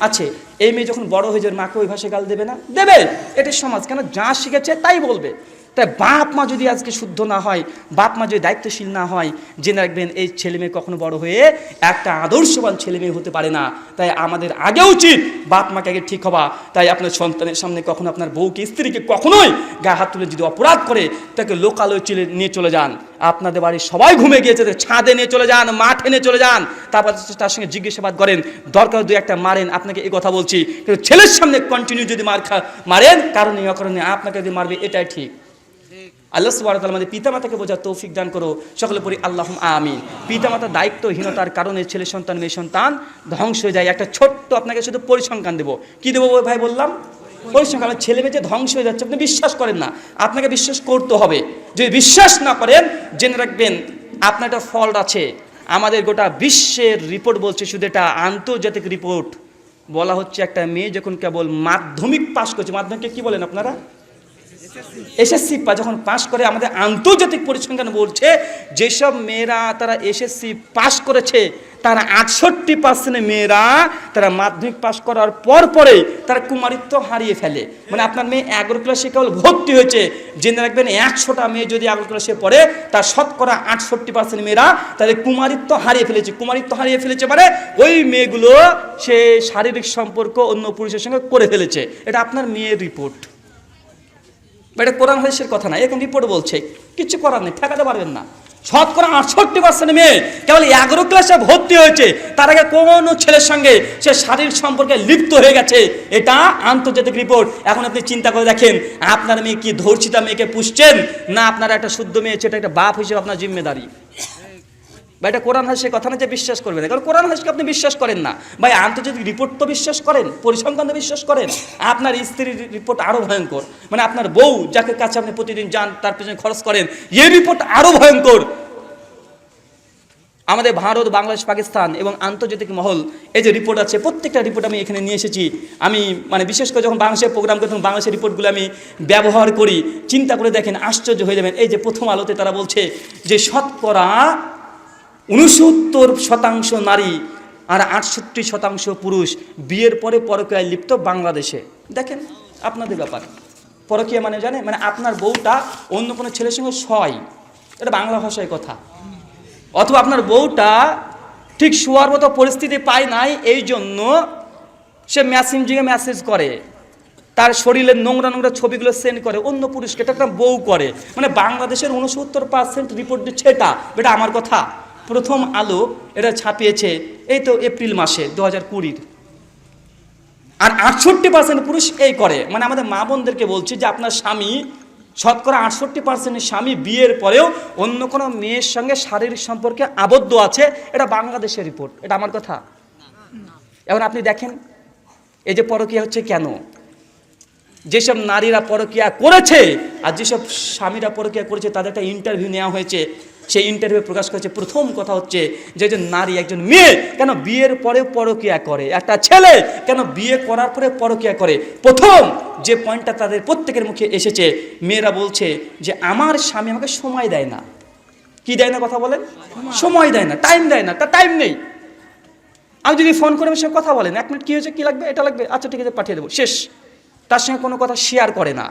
[SPEAKER 1] আছে। এই মেয়ে যখন বড় হয়ে যাবে মাকে ওই ভাষায় গাল দেবে না? দেবে। এটা সমাজ। কেন? যা শিখেছে তাই বলবে। তাই বাপ মা যদি আজকে শুদ্ধ না হয়, বাপ মা যদি দায়িত্বশীল না হয়, জেনে রাখবেন এই ছেলে মেয়ে কখনো বড় হয়ে একটা আদর্শবান ছেলে মেয়ে হতে পারে না। তাই আমাদের আগে উচিত বাপ মাকে আগে ঠিক হওয়া। তাই আপনার সন্তানের সামনে কখনো আপনার বউকে, স্ত্রীকে কখনোই গায়ে হাত তুলে যদি অপরাধ করে, তাকে লোকালয়ে নিয়ে চলে যান। আপনাদের বাড়ির সবাই ঘুমে গিয়েছে, ছাদে নিয়ে চলে যান, মাঠে নিয়ে চলে যান, তারপর তার সঙ্গে জিজ্ঞাসাবাদ করেন, দরকার 2-1 মারেন। আপনাকে এই কথা বলছি, কিন্তু ছেলের সামনে কন্টিনিউ যদি মারেন, কারণে অকারণে আপনাকে যদি মারবে, এটাই ঠিক। আল্লাহ সুবহানাহু ওয়া তাআলা আমাদের পিতামাতাকে বোঝার তৌফিক দান করো, সকলে পড়ি আল্লাহুম্মা আমিন। পিতামাতার দায়িত্বহীনতার কারণে ছেলে সন্তান মেয়ে সন্তান ধ্বংস হয়ে যায়। একটা ছোট্ট আপনাকে শুধু পরিসংখ্যান দেবো। কি দেবো ভাই? বললাম পরিসংখ্যান। ছেলে মেয়ে যে ধ্বংস হয়ে যাচ্ছে আপনি বিশ্বাস করেন না, আপনাকে বিশ্বাস করতে হবে। যদি বিশ্বাস না করেন, জেনে রাখবেন আপনার একটা ফল্ট আছে। আমাদের গোটা বিশ্বের রিপোর্ট বলছে, শুধু এটা আন্তর্জাতিক রিপোর্ট, বলা হচ্ছে একটা মেয়ে যখন কেবল মাধ্যমিক পাস করছে, মাধ্যমিককে কি বলেন আপনারা? এসএসসি যখন পাস করে, আমাদের আন্তর্জাতিক পরিসংখ্যান বলছে যেসব মেয়েরা তারা এসএসসি পাস করেছে তারা 68% মেয়েরা তারা মাধ্যমিক পাস করার পরে তারা কুমারিত্ব হারিয়ে ফেলে। মানে আপনার মেয়ে 11 ক্লাসে কেবল ভর্তি হয়েছে, জেনে রাখবেন 100টা মেয়ে যদি 11 ক্লাসে পড়ে, তার শতকরা 68% মেয়েরা তাদের কুমারিত্ব হারিয়ে ফেলেছে। কুমারিত্ব হারিয়ে ফেলেছে মানে ওই মেয়েগুলো সে শারীরিক সম্পর্ক অন্য পুরুষের সঙ্গে করে ফেলেছে। এটা আপনার মেয়ের রিপোর্ট, এটা কোরআন হাদিসের কথা না, এখন রিপোর্ট বলছে। কিছু করার নেই, ঠেকাতে পারবেন না। শতকরা 68% মেয়ে কেবল 11 ক্লাসে ভর্তি হয়েছে, তার আগে কোনো ছেলের সঙ্গে সে শারীরিক সম্পর্কে লিপ্ত হয়ে গেছে। এটা আন্তর্জাতিক রিপোর্ট। এখন আপনি চিন্তা করে দেখেন, আপনার মেয়ে কি ধর্ষিতা মেয়েকে পুষছেন, না আপনার একটা শুদ্ধ মেয়ে? সেটা একটা বাপ হিসেবে আপনার জিম্মেদারি। বা এটা কোরআন হাদিসের কথা না যে বিশ্বাস করবেন, কারণ কোরআন হাদিসকে আপনি বিশ্বাস করেন না ভাই। আন্তর্জাতিক রিপোর্ট তো বিশ্বাস করেন, পরিসংখ্যান তো বিশ্বাস করেন। আপনার স্ত্রীর রিপোর্ট আরও ভয়ঙ্কর, মানে আপনার বউ যাকে কাছে আপনি প্রতিদিন যান, তার পেছনে খরচ করেন, এই রিপোর্ট আরও ভয়ঙ্কর। আমাদের ভারত, বাংলাদেশ, পাকিস্তান এবং আন্তর্জাতিক মহল এই যে রিপোর্ট আছে, প্রত্যেকটা রিপোর্ট আমি এখানে নিয়ে এসেছি। আমি মানে বিশেষ করে যখন বাংলাদেশের প্রোগ্রাম করি তখন বাংলাদেশের রিপোর্টগুলো আমি ব্যবহার করি। চিন্তা করে দেখেন, আশ্চর্য হয়ে যাবেন। এই যে প্রথম আলোতে তারা বলছে যে শতকরা 69% নারী আর 68% পুরুষ বিয়ের পরে পরকীয়ায় লিপ্ত বাংলাদেশে। দেখেন আপনাদের ব্যাপার। পরকীয়া মানে জানে, মানে আপনার বউটা অন্য কোনো ছেলের সঙ্গে শয়, এটা বাংলা ভাষায় কথা। অথবা আপনার বউটা ঠিক শোয়ার মতো পরিস্থিতি পায় নাই, এই জন্য সে মেসেঞ্জিংয়ে মেসেজ করে, তার শরীরের নোংরা নোংরা ছবিগুলো সেন্ড করে অন্য পুরুষকে, এটা একটা বউ করে। মানে বাংলাদেশের 69% রিপোর্ট দিচ্ছে এটা আমার কথা। প্রথম আলো এটা ছাপিয়েছে এই তো এপ্রিল মাসে 2020। আর 68% পুরুষ এই করে। মানে আমাদের মা বোনদেরকে বলছি যে আপনার স্বামী, শতকরা 68% স্বামী বিয়ের পরেও অন্য কোনো মেয়ের সঙ্গে শারীরিক সম্পর্কে আবদ্ধ আছে, এটা বাংলাদেশের রিপোর্ট, এটা আমার কথা। এখন আপনি দেখেন এই যে পরকীয়া হচ্ছে কেন, যেসব নারীরা পরকীয়া করেছে আর যেসব স্বামীরা পরকীয়া করেছে তাদের একটা ইন্টারভিউ নেওয়া হয়েছে, সেই ইন্টারভিউ প্রকাশ করেছে। প্রথম কথা হচ্ছে যে একজন নারী, একজন মেয়ে কেন বিয়ের পরে পরকীয়া করে, একটা ছেলে কেন বিয়ে করার পরে পরকীয়া করে। প্রথম যে পয়েন্টটা তাদের প্রত্যেকের মুখে এসেছে, মেয়েরা বলছে যে আমার স্বামী আমাকে সময় দেয় না। কি দেয় না কথা বলেন? সময় দেয় না, টাইম দেয় না, তার টাইম নেই। আমি যদি ফোন করে আমার সঙ্গে কথা বলেন, 1 মিনিট কী হয়েছে, কী লাগবে, এটা লাগবে, আচ্ছা ঠিক আছে পাঠিয়ে দেবো, শেষ। তার সঙ্গে কোনো কথা শেয়ার করে না।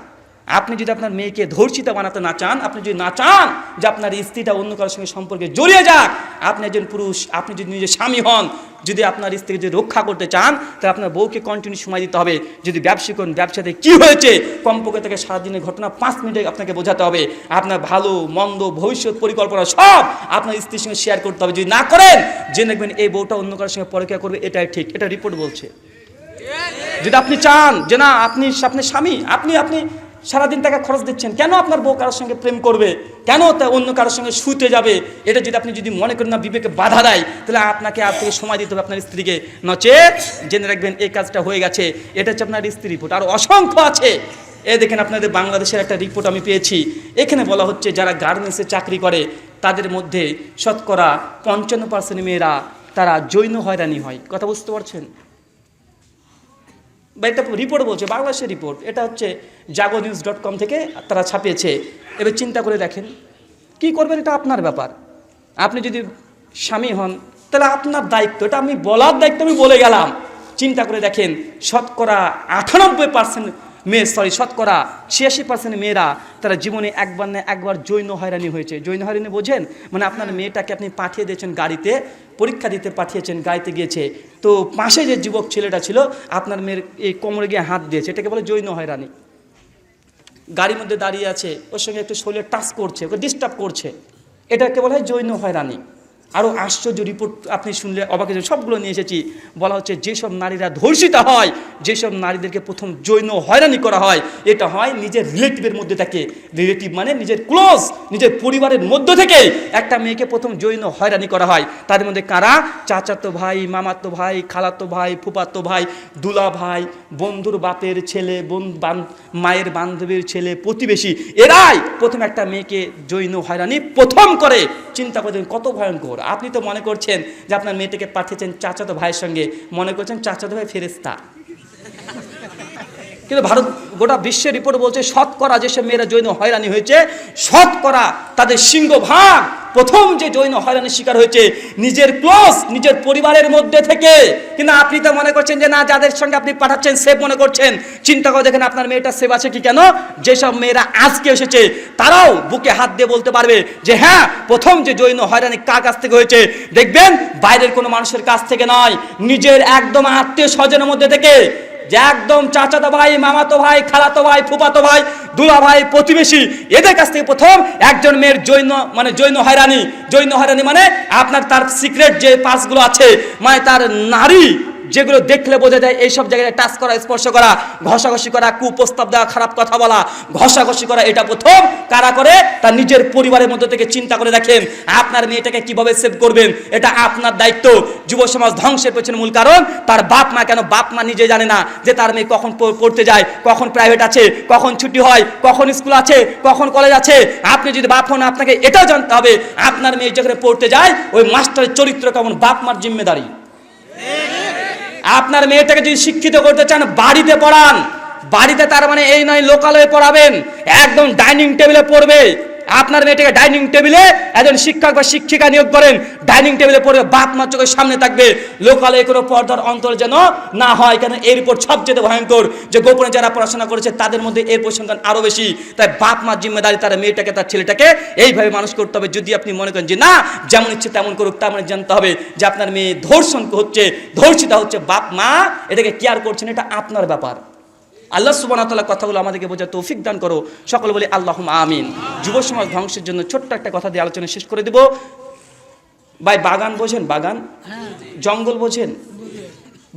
[SPEAKER 1] আপনি যদি আপনার মেয়েকে ধর্ষিতা বানাতে না চান, আপনি যদি না চান যে আপনার স্ত্রীটা অন্য কারোর সঙ্গে সম্পর্কে জড়িয়ে যাক, আপনি একজন পুরুষ, আপনি যদি নিজের স্বামী হন, যদি আপনার স্ত্রীকে যদি রক্ষা করতে চান, তাহলে আপনার বউকে কন্টিনিউ সময় দিতে হবে। যদি ব্যবসা করেন, ব্যবসাতে কী হয়েছে কমপক্ষে থেকে সারাদিনের ঘটনা 5 মিনিটে আপনাকে বোঝাতে হবে। আপনার ভালো মন্দ ভবিষ্যৎ পরিকল্পনা সব আপনার স্ত্রীর সঙ্গে শেয়ার করতে হবে। যদি না করেন, জেনে রাখবেন এই বউটা অন্য কারোর সঙ্গে পরকীয়া করবে, এটাই ঠিক, এটা রিপোর্ট বলছে। যদি আপনি চান যে না আপনি আপনার স্বামী, আপনি সারাদিন টাকা খরচ দিচ্ছেন, কেন আপনার বউ কারোর সঙ্গে প্রেম করবে, কেন তা অন্য কারোর সঙ্গে শুতে যাবে, এটা যদি আপনি যদি মনে করেন না বিবেকে বাধা দেয়, তাহলে আপনাকে আপনাকে সময় দিতে হবে আপনার স্ত্রীকে। নচেত জেনে রাখবেন এই কাজটা হয়ে গেছে, এটা হচ্ছে আপনার স্ত্রী রিপোর্ট। আর অসংখ্য আছে। এ দেখেন আপনাদের বাংলাদেশের একটা রিপোর্ট আমি পেয়েছি, এখানে বলা হচ্ছে যারা গার্মেন্টসে চাকরি করে তাদের মধ্যে শতকরা 55% মেয়েরা তারা যৌন হয়রানি হয়। কথা বুঝতে পারছেন? বা একটা রিপোর্ট বলছে, বাংলাদেশের রিপোর্ট, এটা হচ্ছে jagonews.com থেকে তারা ছাপিয়েছে। এবার চিন্তা করে দেখেন কি করবেন, এটা আপনার ব্যাপার। আপনি যদি স্বামী হন তাহলে আপনার দায়িত্ব, এটা আমি বলার দায়িত্ব আমি বলে গেলাম। চিন্তা করে দেখেন শতকরা 98% মেয়ে, শতকরা 86% মেয়েরা তারা জীবনে একবার না একবার যৌন হয়রানি হয়েছে। যৌন হয়রানি বোঝেন? মানে আপনার মেয়েটাকে আপনি পাঠিয়ে দিয়েছেন গাড়িতে, পরীক্ষা দিতে পাঠিয়েছেন, গাড়িতে গিয়েছে, তো পাশে যে যুবক ছেলেটা ছিল আপনার মেয়ের এই কোমরে গিয়ে হাত দিয়েছে, এটাকে বলে যৌন হয়রানি। গাড়ির মধ্যে দাঁড়িয়ে আছে, ওর সঙ্গে একটু শরীরে টাচ করছে, ওকে ডিস্টার্ব করছে, এটাকে বলা হয় যৌন হয়রানি। আরও আশ্চর্য রিপোর্ট আপনি শুনলে অবাক হয়ে, সবগুলো নিয়ে এসেছি। বলা হচ্ছে যেসব নারীরা ধর্ষিতা হয়, যেসব নারীদেরকে প্রথম যৌন হয়রানি করা হয়, এটা হয় নিজের রিলেটিভের মধ্যে থেকে। রিলেটিভ মানে নিজের ক্লোজ, নিজের পরিবারের মধ্য থেকে একটা মেয়েকে প্রথম যৌন হয়রানি করা হয়। তাদের মধ্যে কারা? চাচাতো ভাই, মামাতো ভাই, খালাতো ভাই, ফুপাতো ভাই, দুলা ভাই, বন্ধুর বাপের ছেলে, মায়ের বান্ধবীর ছেলে, প্রতিবেশী, এরাই প্রথম একটা মেয়েকে যৌন হয়রানি প্রথম করে। চিন্তা করছেন কত ভয়ঙ্কর। আপনি তো মনে করছেন যে আপনার মেয়েটাকে পাঠিয়েছেন চাচাতো ভাইয়ের সঙ্গে, মনে করছেন চাচাতো ভাই ফেরেশতা। কিন্তু ভারত গোটা বিশ্বের রিপোর্ট বলছে শতকরা যেসব মেয়েরা যৌন হয়রানি হয়েছে, শতকরা তাদের সিংহভাগ প্রথম যে যৌন হয়রানির শিকার হয়েছে নিজের ক্লোজ, নিজের পরিবারের মধ্যে থেকে। কিন্তু আপনি তো মনে করছেন যে না, যাদের সঙ্গে আপনি পাঠাচ্ছেন সেফ মনে করছেন। চিন্তা করে দেখেন আপনার মেয়েটা সেফ আছে কি? কেন? যেসব মেয়েরা আজকে এসেছে তারাও বুকে হাত দিয়ে বলতে পারবে যে হ্যাঁ, প্রথম যে যৌন হয়রানি কার কাছ থেকে হয়েছে, দেখবেন বাইরের কোনো মানুষের কাছ থেকে নয়, নিজের একদম আত্মীয় স্বজনের মধ্যে থেকে। যে একদম চাচাতো ভাই, মামাতো ভাই, খালাতো ভাই, ফুফাতো ভাই, দুলা ভাই, প্রতিবেশী, এদের কাছ থেকে প্রথম একজন মেয়ের যৌন হয়রানি মানে আপনার তার সিক্রেট যে পাসগুলো আছে, মানে তার নারী যেগুলো দেখলে বোঝা যায় এইসব জায়গায় টাচ করা, স্পর্শ করা, ঘষাঘষি করা, কুপ্রস্তাব দেওয়া, খারাপ কথা বলা, ঘষাঘষি করা, এটা প্রথম কারা করে? তার নিজের পরিবারের মধ্যে থেকে। চিন্তা করে দেখেন আপনার মেয়েটাকে কিভাবে সেভ করবেন, এটা আপনার দায়িত্ব। যুব সমাজ ধ্বংসের পেছনে মূল কারণ তার বাপ মা। কেন? বাপ মা নিজে জানে না যে তার মেয়ে কখন পড়তে যায়, কখন প্রাইভেট আছে, কখন ছুটি হয়, কখন স্কুল আছে, কখন কলেজ আছে। আপনি যদি বাপ হন, আপনাকে এটাও জানতে হবে আপনার মেয়ে যেখানে পড়তে যায় ওই মাস্টারের চরিত্র কেমন, বাপ মার জিম্মেদারি। আপনার মেয়েটাকে যদি শিক্ষিত করতে চান, বাড়িতে পড়ান। বাড়িতে তার মানে এই নয় লোকালয়ে পড়াবেন, একদম ডাইনিং টেবিলে পড়বে, আপনার মেয়েটাকে ডাইনিং টেবিলে একজন শিক্ষক বা শিক্ষিকা নিয়োগ করেন, ডাইনিং টেবিলে পড়ে বাপ মা চোখের সামনে থাকবে, লোকালে কোনো পর্দার অন্তর যেন না হয়। কেন এর উপর সবচেয়ে ভয়ঙ্কর যে গোপনে যারা পড়াশোনা করেছে তাদের মধ্যে এর পরিসংখ্যান আরো বেশি। তাই বাপ মার জিম্মেদারি তার মেয়েটাকে তার ছেলেটাকে এইভাবে মানুষ করতে হবে। যদি আপনি মনে করেন যে না যেমন ইচ্ছে তেমন করুক, তার মানে জানতে হবে যে আপনার মেয়ে ধর্ষণ হচ্ছে, ধর্ষিতা হচ্ছে, বাপ মা এটাকে কেয়ার করছেন, এটা আপনার ব্যাপার। আল্লাহ সুবহানাহু ওয়া তাআলা কথাগুলো আমাদেরকে বোঝার তৌফিক দান করো, সকলে বলি আল্লাহুম্মা আমিন। যুব সমাজ ধ্বংসের জন্য ছোট্ট একটা কথা দিয়ে আলোচনা শেষ করে দেব। ভাই বাগান বোঝেন? বাগান, জঙ্গল বোঝেন?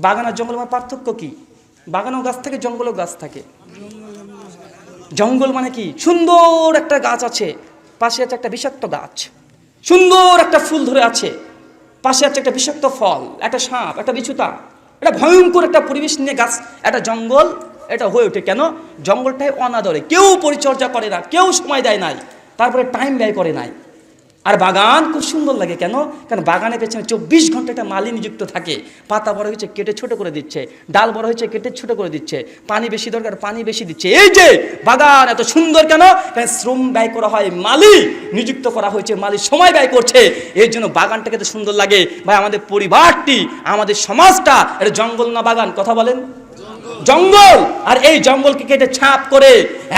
[SPEAKER 1] বাগান আর জঙ্গল পার্থক্য কি? বাগানও গাছ থাকে, জঙ্গলও গাছ থাকে। জঙ্গল মানে কি? সুন্দর একটা গাছ আছে, পাশে আছে একটা বিষাক্ত গাছ, সুন্দর একটা ফুল ধরে আছে, পাশে আছে একটা বিষাক্ত ফল, একটা সাপ, একটা বিছুতা, এটা ভয়ঙ্কর একটা পরিবেশ নিয়ে গাছ, একটা জঙ্গল এটা হয়ে ওঠে। কেন? জঙ্গলটাই অনাদরে, কেউ পরিচর্যা করে না, কেউ সময় দেয় নাই, তারপরে টাইম ব্যয় করে নাই। আর বাগান খুব সুন্দর লাগে। কেন? কারণ বাগানের পেছনে 24 ঘন্টা একটা মালি নিযুক্ত থাকে। পাতা বড় হয়েছে কেটে ছোট করে দিচ্ছে, ডাল বড় হয়েছে কেটে ছোট করে দিচ্ছে, পানি বেশি দরকার পানি বেশি দিচ্ছে। এই যে বাগান এত সুন্দর কেন? কারণ শ্রম ব্যয় করা হয়, মালি নিযুক্ত করা হয়েছে, মালি সময় ব্যয় করছে, এর জন্য বাগানটাকে এত সুন্দর লাগে। ভাই আমাদের পরিবারটি, আমাদের সমাজটা এটা জঙ্গল না বাগান? কথা বলেন। জঙ্গল। আর এই জঙ্গলকে কেটে ছাপ করে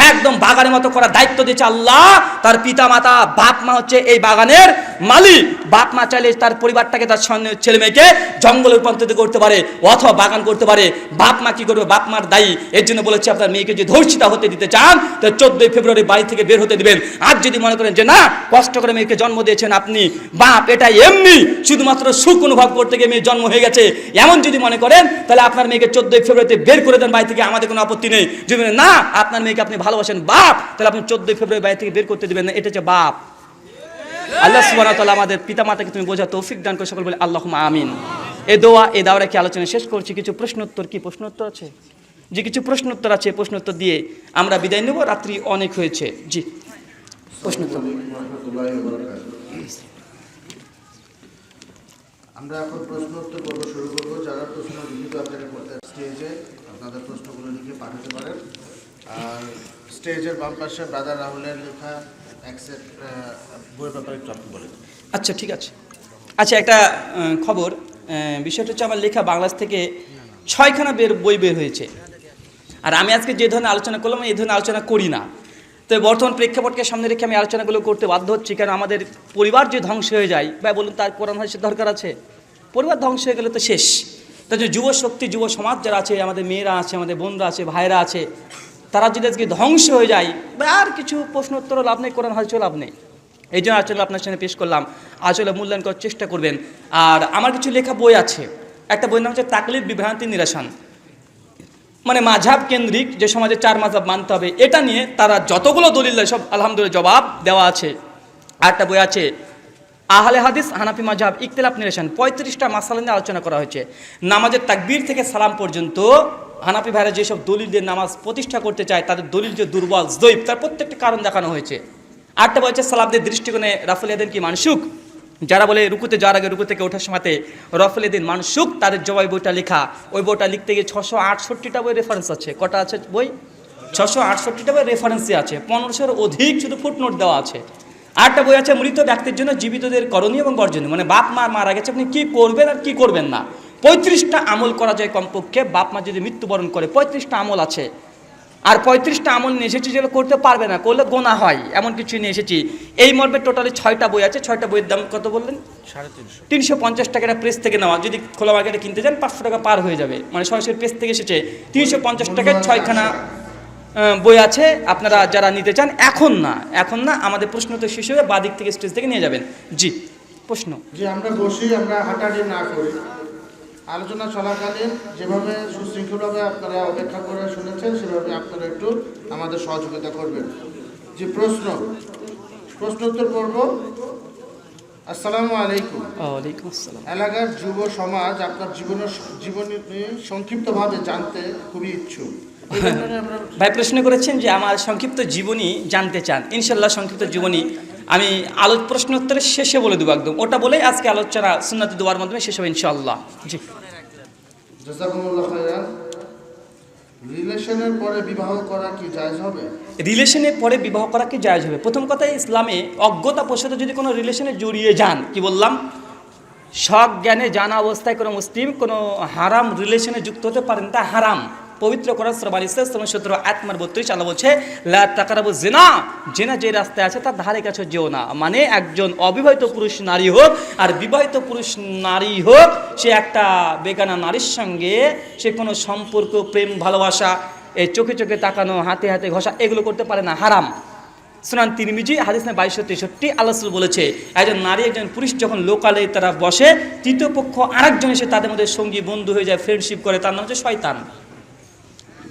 [SPEAKER 1] একদম বাগানের মতো করার দায়িত্ব দিয়েছে আল্লাহ। তার পিতা মাতা বাপ মা হচ্ছে এই বাগানের মালিক। বাপ মা চাইলে তার পরিবারটাকে, তার ছেলে মেয়েকে জঙ্গলে রূপান্তরিত করতে পারে অথবা বাগান করতে পারে। বাপ মা কি করবে? বাপ মার দায়ী। এর জন্য বলেছে আপনার মেয়েকে যদি ধর্ষিতা হতে দিতে চান তো 14 ফেব্রুয়ারি বাড়ি থেকে বের হতে দিবেন। আর যদি মনে করেন যে না কষ্ট করে মেয়েকে জন্ম দিয়েছেন আপনি বাপ, এটা এমনি শুধুমাত্র সুখ অনুভব করতে গিয়ে মেয়ে জন্ম হয়ে গেছে, এমন যদি মনে করেন তাহলে আপনার মেয়েকে 14 ফেব্রুয়ারিতে বের করে দেন বাড়ি থেকে, আমাদের কোনো আপত্তি নেই। যদি না আপনার মেয়েকে আপনি ভালোবাসেন বাপ, তাহলে আপনি 14 ফেব্রুয়ারি বাড়ি থেকে বের করতে দিবেন না, এটা হচ্ছে বাপ। আল্লাহ সুবহানাহু ওয়া তাআলা আমাদের পিতা মাতাকে তুমি বোঝার তৌফিক দান করে, সকল বলে আল্লাহুম্মা আমিন। এই দোয়া এই দাওরা কি আলোচনা শেষ করছি। কিছু প্রশ্ন উত্তর, কি প্রশ্ন উত্তর আছে? যে কিছু প্রশ্ন উত্তর আছে, প্রশ্ন উত্তর দিয়ে আমরা বিদায় নেব, রাত্রি অনেক হয়েছে। জি প্রশ্ন উত্তর।
[SPEAKER 2] আমরা এখন প্রশ্ন উত্তর পর্ব শুরু করব। যারা প্রশ্ন লিখিত আপনারা করতে স্টেজে আপনাদের প্রশ্নগুলো লিখে পাঠাতে পারেন। আর স্টেজের বাম পাশে ব্রাদার রাহুলের লেখা অ্যাকসেপ্ট বইয়ের ব্যাপারে একটু আপনি বলেন।
[SPEAKER 1] আচ্ছা ঠিক আছে। আচ্ছা একটা খবর, বিষয়টা হচ্ছে আমার লেখা বাংলাদেশ থেকে 6খানা বই বের হয়েছে। আর আমি আজকে যে ধরনের আলোচনা করলাম এই ধরনের আলোচনা করি না। তো বর্তমান প্রেক্ষাপটকে সামনে রেখে আমি আলোচনাগুলো করতে বাধ্য হচ্ছি। কারণ আমাদের পরিবার যে ধ্বংস হয়ে যায়, ভাই বলুন তার কোরআন হাদিসের দরকার আছে? পরিবার ধ্বংস হয়ে গেলে তো শেষ। তার জন্য যুব শক্তি, যুব সমাজ যারা আছে, আমাদের মেয়েরা আছে, আমাদের বোনরা আছে, ভাইরা আছে, তারা যদি আজকে ধ্বংস হয়ে যায়, আর কিছু প্রশ্ন উত্তরও লাভ নেই, কোরআন হাদিসও লাভ নেই। এই জন্য আসলে আপনার সামনে পেশ করলাম, আসলে মূল্যায়ন করার চেষ্টা করবেন। আর আমার কিছু লেখা বই আছে, একটা বইয়ের নাম হচ্ছে তাকলিদ বিভ্রান্তি নিরসন, মানে মাঝহাব কেন্দ্রিক যে সমাজে 4 মাযহাব মানতে হবে, এটা নিয়ে তারা যতগুলো দলিল দেয় সব আলহামদুলিল্লাহ জবাব দেওয়া আছে। আর একটা বই আছে আহলে হাদিস হানাফি মাযহাব ইখতিলাফ নিরসন, 35টা মাসালা নিয়ে আলোচনা করা হয়েছে। নামাজের তাকবীর থেকে সালাম পর্যন্ত হানাফি ভাইরা যেসব দলিল দিয়ে নামাজ প্রতিষ্ঠা করতে চায় তাদের দলিল যে দুর্বল জয়ীফ, তার প্রত্যেকটা কারণ দেখানো হয়েছে। আরেকটা বই আছে সালাফদের দৃষ্টিকোণে রাফুল ইয়াদাইন কি মানসুক, যারা বলে রুকুতে যাওয়ার আগে রুকু থেকে ওঠার সময়তে রাফুল ইয়াদাইন মানসুক, তাদের জবাই বইটা লেখা। ওই বইটা লিখতে গিয়ে 668টা বই রেফারেন্স আছে। কটা আছে বই? 668টা বই রেফারেন্সই আছে, 1500-এর অধিক শুধু ফুটনোট দেওয়া আছে। আরেকটা বই আছে মৃত ব্যক্তির জন্য জীবিতদের করণীয় এবং বর্জনীয়, মানে বাপ মা মারা গেছে আপনি কি করবেন আর কি করবেন না। 35টা আমল করা যায় কমপক্ষে, বাপ মা যদি মৃত্যুবরণ করে 35টা আমল আছে। আর 35টা আমল নিয়ে এসেছি যেগুলো করতে পারবে না, করলে গোনা হয়, এমন কিছু নিয়ে এসেছি। এই মর্মে টোটালি 6টা বই আছে। 6টা বইয়ের দাম কত বললেন? 350 টাকা প্রেস থেকে নেওয়া। যদি খোলা মার্কেটে কিনতে যান 500 টাকা পার হয়ে যাবে, মানে সরাসরি প্রেস থেকে এসেছে। 350 টাকায় 6খানা বই আছে। আপনারা যারা নিতে চান এখন না আমাদের প্রশ্ন তো শেষ হয়ে বাদিক থেকে স্টেজ থেকে নিয়ে যাবেন। জি প্রশ্ন।
[SPEAKER 2] যে আমরা বসি, আমরা হাঁটাহাঁটি না করি, আলোচনা চলাকালীন যেভাবে সুশৃঙ্খলভাবে আপনারা অপেক্ষা করে শুনেছেন সেভাবে আপনারা একটু আমাদের সহযোগিতা করবেন। যে প্রশ্ন উত্তর পর্ব। আসসালামু আলাইকুম।
[SPEAKER 1] ওয়ালাইকুম আসসালাম।
[SPEAKER 2] এলাকার যুব সমাজ আপনার জীবনী সংক্ষিপ্তভাবে জানতে খুবই ইচ্ছুক।
[SPEAKER 1] ভাই প্রশ্ন করেছেন যে আমার সংক্ষিপ্ত জীবনী জানতে চান। ইনশাল্লাহ সংক্ষিপ্ত জীবনী আমি প্রশ্ন উত্তরের শেষে বলে দেবো একদম, ওটা বলেই আজকে আলোচনা সুন্নাতি দোয়ার মাধ্যমে শেষ হবে ইনশাআল্লাহ। জি
[SPEAKER 2] জাযাকুমুল্লাহ খাইরান। রিলেশনের পরে বিবাহ করা কি জায়েজ হবে?
[SPEAKER 1] রিলেশনের পরে বিবাহ করা কি জায়েজ হবে? প্রথম কথা, ইসলামে অজ্ঞতাবশত যদি কোনো রিলেশনে জড়িয়ে যান, কি বললাম, সব জ্ঞানে জানা অবস্থায় কোনো মুসলিম কোনো হারাম রিলেশনে যুক্ত হতে পারেন, তা হারাম। পবিত্র কোরআন সূরা ইসরা 17 আয়াত নম্বর 32 আল্লাহ বলছে, লা তাকরাবু জিনা, জিনা যে রাস্তায় আছে তার ধারে কাছে যেও না। মানে একজন অবিবাহিত পুরুষ নারী হোক আর বিবাহিত পুরুষ নারী হোক, সে একটা বেগানা নারীর সঙ্গে সে কোনো সম্পর্ক, প্রেম, ভালোবাসা, এই চোখে চোখে তাকানো, হাতে হাতে ঘষা, এগুলো করতে পারে না, হারাম। সুনান তিরমিজি হাদিস না 2263 আল্লাহ রাসূল বলেছে, একজন নারী একজন পুরুষ যখন লোকালে তারা বসে, তৃতীয় পক্ষ আরেকজন এসে তাদের মধ্যে সঙ্গী বন্ধু হয়ে যায়, ফ্রেন্ডশিপ করে, তার নাম হচ্ছে শয়তান।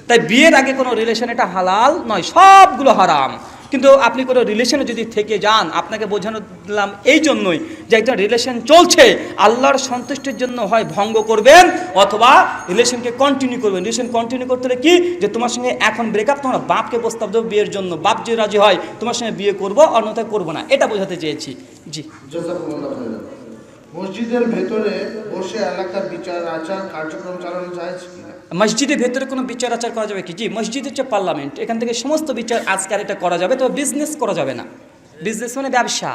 [SPEAKER 1] তাই বিয়ের আগে কোনো রিলেশন এটা হালাল নয়, সবগুলো হারাম। কিন্তু আপনি কোনো রিলেশনে যদি থেকে যান, আপনাকে বোঝানো দিলাম এই জন্যই যে একটা রিলেশন চলছে, আল্লাহর সন্তুষ্টির জন্য হয় ভঙ্গ করবেন অথবা রিলেশনকে কন্টিনিউ করবেন। রিলেশন কন্টিনিউ করতে হলে কি, যে তোমার সঙ্গে এখন ব্রেকআপ, তোমার বাপকে প্রস্তাব দেবো বিয়ের জন্য, বাপ যে রাজি হয় তোমার সঙ্গে বিয়ে করবো, অন্যথায় করবো না, এটা বোঝাতে চেয়েছি। জি।
[SPEAKER 2] জাযাকুমুল্লাহ খাইরান। মসজিদের ভেতরে বসে এলাকার বিচার আচার কার্যক্রম চালানো জায়েজ কি?
[SPEAKER 1] মসজিদের ভেতরে কোনো বিচার আচার করা যাবে কি? জি, মসজিদ হচ্ছে পার্লামেন্ট, এখান থেকে সমস্ত বিচার আজকাল এটা করা যাবে, তবে বিজনেস করা যাবে না। বিজনেস মানে ব্যবসা।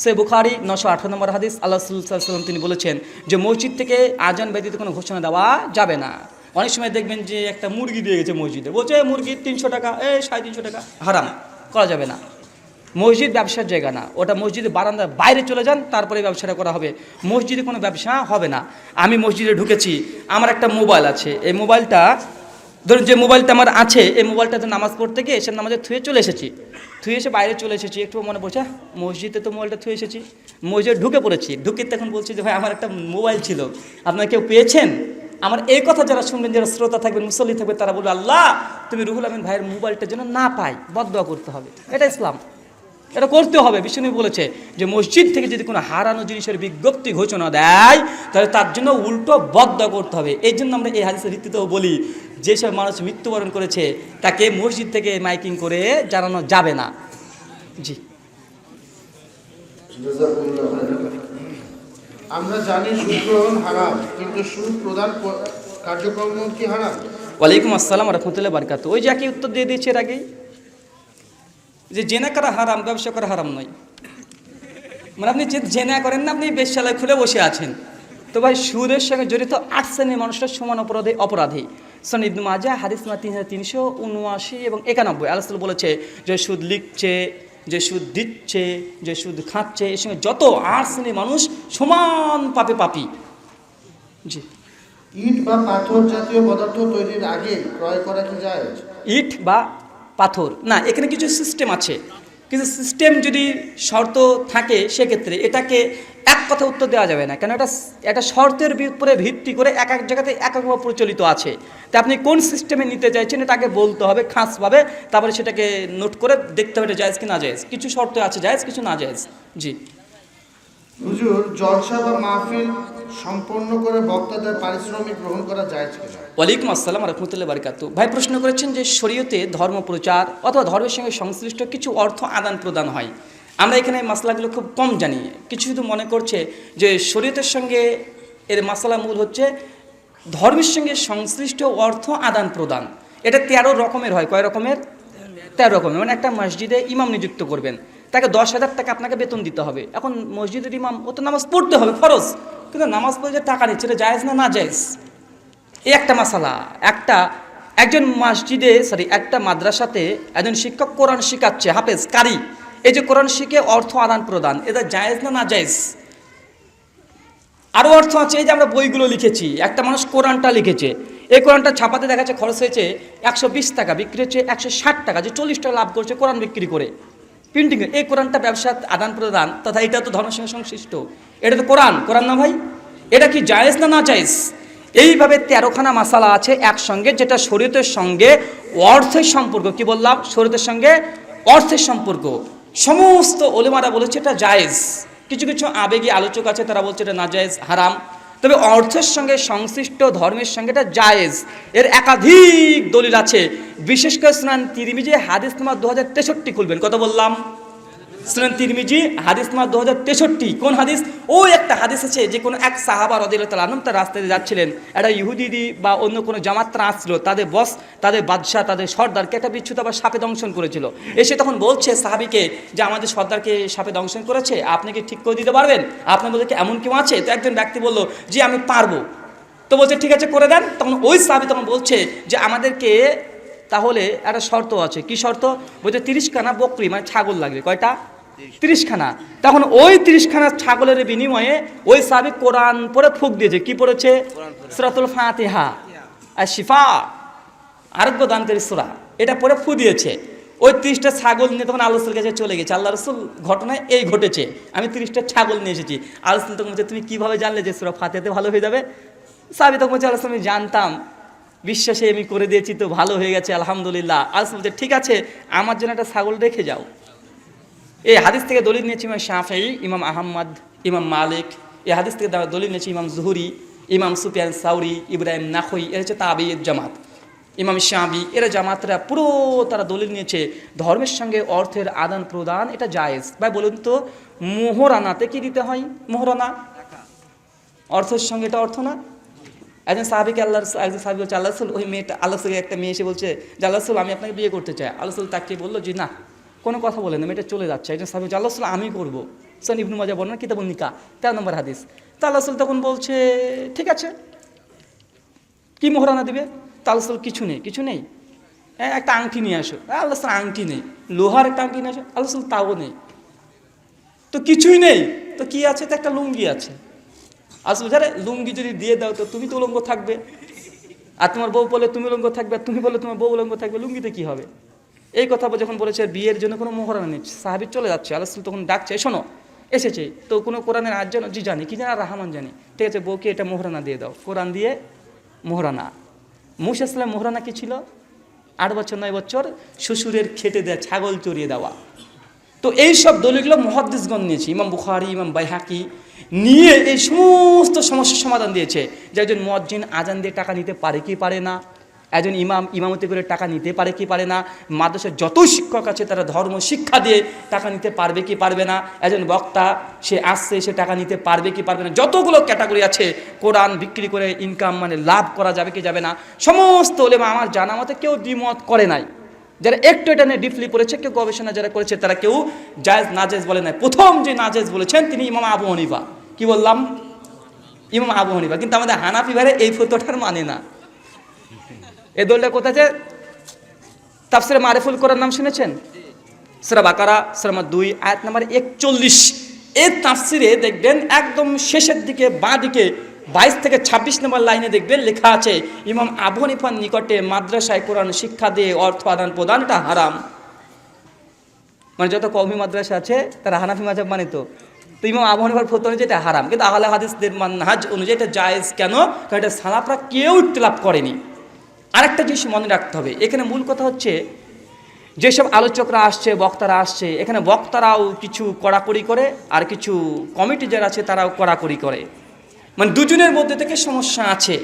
[SPEAKER 1] সে বুখারী 918 নম্বর হাদিস, আল্লাহ রাসূল সাল্লাল্লাহু আলাইহি ওয়াসাল্লাম তিনি বলেছেন যে মসজিদ থেকে আজান ব্যতীত কোনো ঘোষণা দেওয়া যাবে না। অনেক সময় দেখবেন যে একটা মুরগি দিয়ে গেছে মসজিদে, বলছে মুরগি 300 টাকা, 350 টাকা, হারাম, করা যাবে না। মসজিদ ব্যবসার জায়গা না, ওটা মসজিদের বারান্দার বাইরে চলে যান, তারপরে ব্যবসাটা করা হবে। মসজিদে কোনো ব্যবসা হবে না। আমি মসজিদে ঢুকেছি, আমার একটা মোবাইল আছে, এই মোবাইলটা ধরুন যে মোবাইলটা আমার আছে, এই মোবাইলটাতে নামাজ পড়তে গিয়ে এসে নামাজে থুয়ে চলে এসেছি, থুয়ে এসে বাইরে চলে এসেছি, একটু মনে পড়ছে মসজিদে তো মোবাইলটা থুয়ে এসেছি, মসজিদে ঢুকে পড়েছি, ঢুকে তখন বলছি যে ভাই আমার একটা মোবাইল ছিল, আপনারা কেউ পেয়েছেন? আমার এই কথা যারা শুনবেন, যারা শ্রোতা থাকবেন, মুসল্লি থাকবে, তারা বলবে আল্লাহ তুমি রুহুল আমিন ভাইয়ের মোবাইলটা যেন না পাই, বদদোয়া করতে হবে। এটা ইসলাম, এটা করতে হবে। বিষ্ণু বলেছে যে মসজিদ থেকে যদি কোনো হারানো জিনিসের বিজ্ঞপ্তি ঘোষণা দেয়, তাহলে তার জন্য উল্টো বদদোয়া করতে হবে। এই জন্য আমরা এই হাদিসের ভিত্তিতেও বলি, যেসব মানুষ মৃত্যুবরণ করেছে তাকে মসজিদ থেকে মাইকিং করে জানানো যাবে না। জি।
[SPEAKER 2] জাযাকুমুল্লাহ খাইরান। আমরা জানি সুদ গ্রহণ হারাম, কিন্তু সুদ প্রদান কার্যক্রম কি হারাম?
[SPEAKER 1] ওয়ালাইকুম আসসালাম রাহমাতুল্লাহি ওয়া বারাকাতুহু। ওই যে একই উত্তর দিয়ে দিয়েছে এর আগেই, যে জেনা করা হারাম, ব্যবসা করা হারাম নয়। মানে আপনি যে জেনা করেন না, আপনি বেশ্যালয় খুলে বসে আছেন, তো ভাই সুদের সঙ্গে জড়িত 8 শ্রেণীর মানুষরা সমান অপরাধী। সুনান ইবনে মাজাহ হাদিস নম্বর 3379 এবং 91 আল্লাহ রাসূল বলেছে যে সুদ লিখছে, যে সুদ দিচ্ছে, যে সুদ খাচ্ছে, এর সঙ্গে যত 8 শ্রেণীর মানুষ সমান পাপী। জি।
[SPEAKER 2] ইট বা পাথর জাতীয় পদার্থ তৈরির আগে ক্রয় করা কি জায়েজ?
[SPEAKER 1] ইট বা পাথর না, এখানে কিছু সিস্টেম আছে, কিছু সিস্টেম যদি শর্ত থাকে সেক্ষেত্রে এটাকে এক কথা উত্তর দেওয়া যাবে না, কেন এটা শর্তের উপরে ভিত্তি করে এক এক জায়গাতে এক একভাবে প্রচলিত আছে। তা আপনি কোন সিস্টেমে নিতে চাইছেন এটাকে বলতে হবে খাসভাবে, তারপরে সেটাকে নোট করে দেখতে হবে এটা জায়েজ কি না জায়েজ। কিছু শর্ত আছে জায়েজ, কিছু না জায়েজ। জি।
[SPEAKER 2] হুজুর, জলসা বা মাহফিল সম্পন্ন করে বক্তাদের পারিশ্রমিক গ্রহণ করা জায়েজ কিনা?
[SPEAKER 1] ওয়ালাইকুম আসসালাম রাহমাতুল্লাহি ওয়া বারাকাতুহু। ভাই প্রশ্ন করেছেন যে শরীয়তে ধর্ম প্রচার অথবা ধর্মের সঙ্গে সংশ্লিষ্ট কিছু অর্থ আদান প্রদান হয়। আমরা এখানে মাসলাগুলো খুব কম জানি, কিছু শুধু মনে করছে যে শরীয়তের সঙ্গে এর মাসলা মূল হচ্ছে ধর্মের সঙ্গে সংশ্লিষ্ট অর্থ আদান প্রদান। এটা 13 রকমের হয়। কয় রকমের? 13 রকমের। মানে একটা মসজিদে ইমাম নিযুক্ত করবেন, তাকে 10,000 টাকা আপনাকে বেতন দিতে হবে। এখন মসজিদের ইমাম, ও তো নামাজ পড়তে হবে ফরজ, কিন্তু নামাজ পড়ে যে টাকা নিচ্ছে এটা জায়েজ না জায়েজ, এই একটা মাসালা। একটা মাদ্রাসাতে একজন শিক্ষক কোরআন শিখাচ্ছে, হাফেজ কারি, এই যে কোরআন শিখে অর্থ আদান প্রদান, এটা জায়েজ না জায়েজ? আরও অর্থ আছে, এই যে আমরা বইগুলো লিখেছি, একটা মানুষ কোরআনটা লিখেছে, এই কোরআনটা ছাপাতে দেখা যাচ্ছে খরচ হয়েছে 120 টাকা, বিক্রি হচ্ছে 160 টাকা, যে 40 টাকা লাভ করছে কোরআন বিক্রি করে, প্রিন্টিং। এই কোরআনটা ব্যবসা আদান প্রদান, তথা এটা তো ধর্মের সঙ্গে সংশ্লিষ্ট, এটা তো কোরআন না ভাই? এটা কি জায়েজ না জায়েজ? এইভাবে 13খানা মাসালা আছে একসঙ্গে, যেটা শরীয়তের সঙ্গে অর্থের সম্পর্ক। কি বললাম? শরীয়তের সঙ্গে অর্থের সম্পর্ক। সমস্ত ওলেমারা বলেছে এটা জায়েজ। কিছু কিছু আবেগী আলোচক আছে, তারা বলছে এটা না জায়েজ, হারাম। তবে অর্থের সঙ্গে সংশ্লিষ্ট ধর্মের সঙ্গে এটা জায়েজ। এর একাধিক দলিল আছে, বিশেষ করে সুনান তিরমিজি হাদিস নম্বর 2063 খুলবেন। কত বললাম? সুনান তিরমিজি হাদিস নাম্বার 2063। কোন হাদিস? ওই একটা হাদিস আছে যে কোনো এক সাহাবা রাদিয়াল্লাহু তাআলা আনহু তার রাস্তায় যাচ্ছিলেন, একটা ইহুদি বা অন্য কোনো জামাতরা আসছিল, তাদের বস, তাদের বাদশাহ, তাদের সর্দারকে একটা বিচ্ছুত আবার সাপে দংশন করেছিল। এসে তখন বলছে সাহাবীকে যে আমাদের সর্দারকে সাপে দংশন করেছে, আপনি কি ঠিক করে দিতে পারবেন? আপনার মধ্যে কি এমন কেউ আছে? তো একজন ব্যক্তি বলল যে আমি পারবো। তো বলছে ঠিক আছে করে দেন। তখন ওই সাহাবী তখন বলছে যে আমাদেরকে তাহলে একটা শর্ত আছে। কি শর্ত? বলছে 30 খানা বকরি মানে ছাগল লাগবে। কয়টা? 30 খানা। তখন ওই 30 খানা ছাগলের বিনিময়ে ওই সাহাবী কোরআন পড়ে ফুঁক দিয়েছে। কি পড়েছে? সূরাতুল ফাতিহা আর শিফা, আরোগ্য দানকারী সূরা, এটা পড়ে ফু দিয়েছে। ওই 30টা ছাগল নিয়ে তখন আল্লাহ রাসূলের কাছে চলে গেছে। আল্লাহ রাসূল ঘটনায় এই ঘটেছে, আমি 30টা ছাগল নিয়ে এসেছি। আল্লাহ রাসূল তখন বলছে তুমি কিভাবে জানলে যে সূরা ফাতিহাতে ভালো হয়ে যাবে? সাহাবী তখন বলছে আল্লাহ রাসূল আমি জানতাম, বিশ্বাসে আমি করে দিয়েছি, তো ভালো হয়ে গেছে আলহামদুলিল্লাহ। আল্লাহ রাসূল বলছে ঠিক আছে আমার জন্য একটা ছাগল রেখে যাও। এই হাদিস থেকে দলিল নিয়েছি ইমাম শাফিঈ, ইমাম আহমদ, ইমাম মালিক। এই হাদিস থেকে দলিল নিয়েছি ইমাম জুহরি, ইমাম সুফিয়ান সাউরি, ইব্রাহিম নাখই। এরা হচ্ছে তাবিঈর জামাত। ইমাম শাফিঈ এরা জামাতরা পুরো তারা দলিল নিয়েছে ধর্মের সঙ্গে অর্থের আদান প্রদান এটা জায়েজ। ভাই বলুন তো মোহরানাতে কি দিতে হয়? মোহরানা অর্থের সঙ্গে এটা অর্থ না? একজন সাহাবীকে একজন সাহাবী বলছে আল্লাহ রাসূল, ওই মেয়েটা আল্লাহ রাসূলকে একটা মেয়ে এসে বলছে যে আল্লাহ রাসূল আমি আপনাকে বিয়ে করতে চাই। আল্লাহ রাসূল তাকে বললো যে না, কোনো কথা বলে না, মেয়েটা চলে যাচ্ছে। একজন সাহাবী বলছে আল্লাহ রাসূল আমি করবো। সুনান ইবনে মাজাহ বর্ণনা কিতাবুন নিকাহ 13 নম্বর হাদিস। তো আল্লাহ রাসূল তখন বলছে ঠিক আছে কি মোহরানা দিবে? তো আল্লাহ রাসূল কিছু নেই, কিছু নেই, হ্যাঁ একটা আংটি নিয়ে আসো। আল্লাহ রাসূল আংটি নেই, লোহার একটা আংটি নিয়ে আসো। আল্লাহ রাসূল তাও নেই। তো কিছুই নেই, তো কি আছে? তো একটা লুঙ্গি আছে। আসলে যারে লুঙ্গি যদি দিয়ে দাও তো তুমি তো উলঙ্গ থাকবে, আর তোমার বউ বলে তুমি উলঙ্গ থাকবে, আর তুমি বলে তোমার বউ উলঙ্গ থাকবে, লুঙ্গিতে কি হবে? এই কথা যখন বলেছে বিয়ের জন্য কোনো মোহরানা নেই, সাহাবী চলে যাচ্ছে। আল্লাহ রাসূল তখন ডাকছে শোনো, এসেছে তো কোনো কোরআনের আয়াত জানো? জি জানি। কি জানা? রহমান জানি। ঠিক আছে বউকে এটা মোহরানা দিয়ে দাও। কোরআন দিয়ে মোহরানা। মুসা ইসলাম মোহরানা কি ছিল? 8 বছর 9 বছর শ্বশুরের খেটে দেওয়া, ছাগল চড়িয়ে দেওয়া। তো এইসব দলিলগুলো মুহাদ্দিসগণ নিয়েছে, ইমাম বুখারী, ইমাম বাইহাকি নিয়ে এই সমস্ত সমস্যার সমাধান দিয়েছে যে একজন মুয়াজ্জিন আজান দিয়ে টাকা নিতে পারে কি পারে না, একজন ইমাম ইমামতি করে টাকা নিতে পারে কি পারে না, মাদ্রাসার যত শিক্ষক আছে তারা ধর্ম শিক্ষা দিয়ে টাকা নিতে পারবে কি পারবে না, একজন বক্তা সে আসছে সে টাকা নিতে পারবে কি পারবে না, যতগুলো ক্যাটাগরি আছে কোরআন বিক্রি করে ইনকাম মানে লাভ করা যাবে কি যাবে না, সমস্ত উলেমা আমার জানা মতে কেউ দ্বিমত করে নাই। যারা একটু এটা নিয়ে ডিপলি পড়েছে, কেউ গবেষণা যারা করেছে তারা কেউ জায়েজ নাজেজ বলে নাই। প্রথম যে নাজেজ বলেছেন তিনি ইমাম আবু হানিফা। কি বললাম? ইমাম আবু হানিফা। কিন্তু আমাদের হানাফি ভাইরা এই ফতোয়াটার মানে না। এই দলটা কোথায়? তাফসিরে মারিফুল কোরআন নাম শুনেছেন? সূরা বাকারা সূরা 2 আয়াত নাম্বার 41। এই তাফসিরে দেখবেন একদম শেষের দিকে বাঁ দিকে 22 থেকে 26 নম্বর লাইনে দেখবেন লেখা আছে ইমাম আবু হানিফার নিকটে মাদ্রাসায় কোরআন শিক্ষা দিয়ে অর্থ আদান প্রদান এটা হারাম। মানে যত কওমি মাদ্রাসা আছে তারা হানাফি মাযহাব মানে তো ইমাম আবু হানিফার ফতোয়া অনুযায়ী এটা হারাম, কিন্তু আহলে হাদিসদের মানহাজ অনুযায়ী এটা জায়েজ। কেন? কারণ এটা সালাফরা কেউ ইখতিলাফ করেনি। আরেকটা জিনিস মনে রাখতে হবে, এখানে মূল কথা হচ্ছে যেসব আলোচকরা আসছে, বক্তারা আসছে, এখানে বক্তারাও কিছু কড়াকড়ি করে আর কিছু কমিটি যারা আছে তারাও কড়াকড়ি করে, মানে দুজনের মধ্যে থেকে সমস্যা আছে।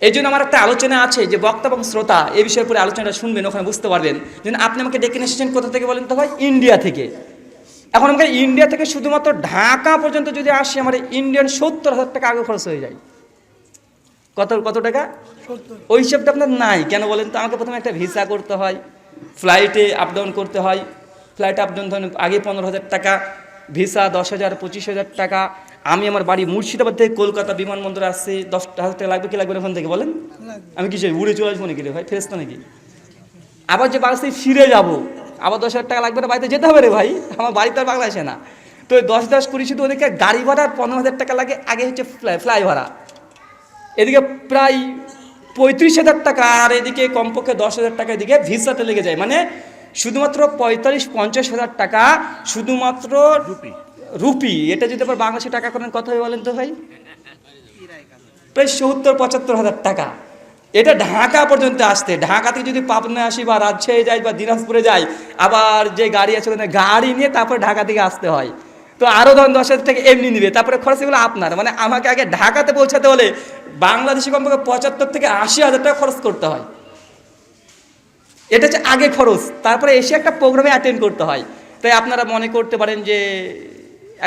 [SPEAKER 1] এই জন্য আমার একটা আলোচনা আছে যে বক্তা এবং শ্রোতা এই বিষয়ের উপরে আলোচনাটা শুনবেন, ওখানে বুঝতে পারবেন। যেন আপনি আমাকে ডেকে এসেছেন কোথা থেকে বলেন তো ভাই? ইন্ডিয়া থেকে। এখন আমাকে ইন্ডিয়া থেকে শুধুমাত্র ঢাকা পর্যন্ত যদি আসি আমার ইন্ডিয়ান 70,000 টাকা আগে খরচ হয়ে যায়। কত টাকা? ওই হিসাবটা আপনার নাই। কেন বলেন তো? আমাকে প্রথমে একটা ভিসা করতে হয়, ফ্লাইটে আপ ডাউন করতে হয়। ফ্লাইটে আপ ডাউন ধরেন আগে 15,000 টাকা, ভিসা 10,000 25,000 টাকা। আমি আমার বাড়ি মুর্শিদাবাদ থেকে কলকাতা বিমানবন্দরে আসছি, 10,000 টাকা লাগবে কি লাগবে না ওখান থেকে বলেন? আমি কি চাই উড়ে চলে আসবো নাকি রে ভাই? ফেরেশতা নাকি? আবার যে বাংলাদেশে ফিরে যাব আবার 10,000 টাকা লাগবে না, বাড়িতে যেতে হবে রে ভাই, আমার বাড়ি তো আর বাংলাদেশে না। তো 10 20 শুধু ওদেরকে গাড়ি ভাড়া 15,000 টাকা লাগে, আগে হচ্ছে ফ্লাই ভাড়া, এদিকে প্রায় 35,000 টাকা, আর এদিকে কমপক্ষে 10,000 টাকা এদিকে ভিসাতে লেগে যায়। মানে শুধুমাত্র 45-50,000 টাকা শুধুমাত্র রুপি। এটা যদি আবার বাংলাদেশে টাকা করেন কত হবে বলেন তো ভাই? প্রায় 70-75,000 টাকা। এটা ঢাকা পর্যন্ত আসতে, ঢাকা থেকে যদি পাবনায় আসি বা রাজশাহী যাই বা দিনাজপুরে যাই, আবার যে গাড়ি আছে গাড়ি নিয়ে তারপরে ঢাকা থেকে আসতে হয়, তো আরও ধরুন 10,000 টাকা এমনি নিবে, তারপরে খরচ এগুলো আপনার। মানে আমাকে আগে ঢাকাতে পৌঁছাতে হলে বাংলাদেশি কমপক্ষে 75 থেকে 80,000 টাকা খরচ করতে হয়। এটা হচ্ছে আগে খরচ। তারপরে এসে একটা প্রোগ্রামে অ্যাটেন্ড করতে হয়। তাই আপনারা মনে করতে পারেন যে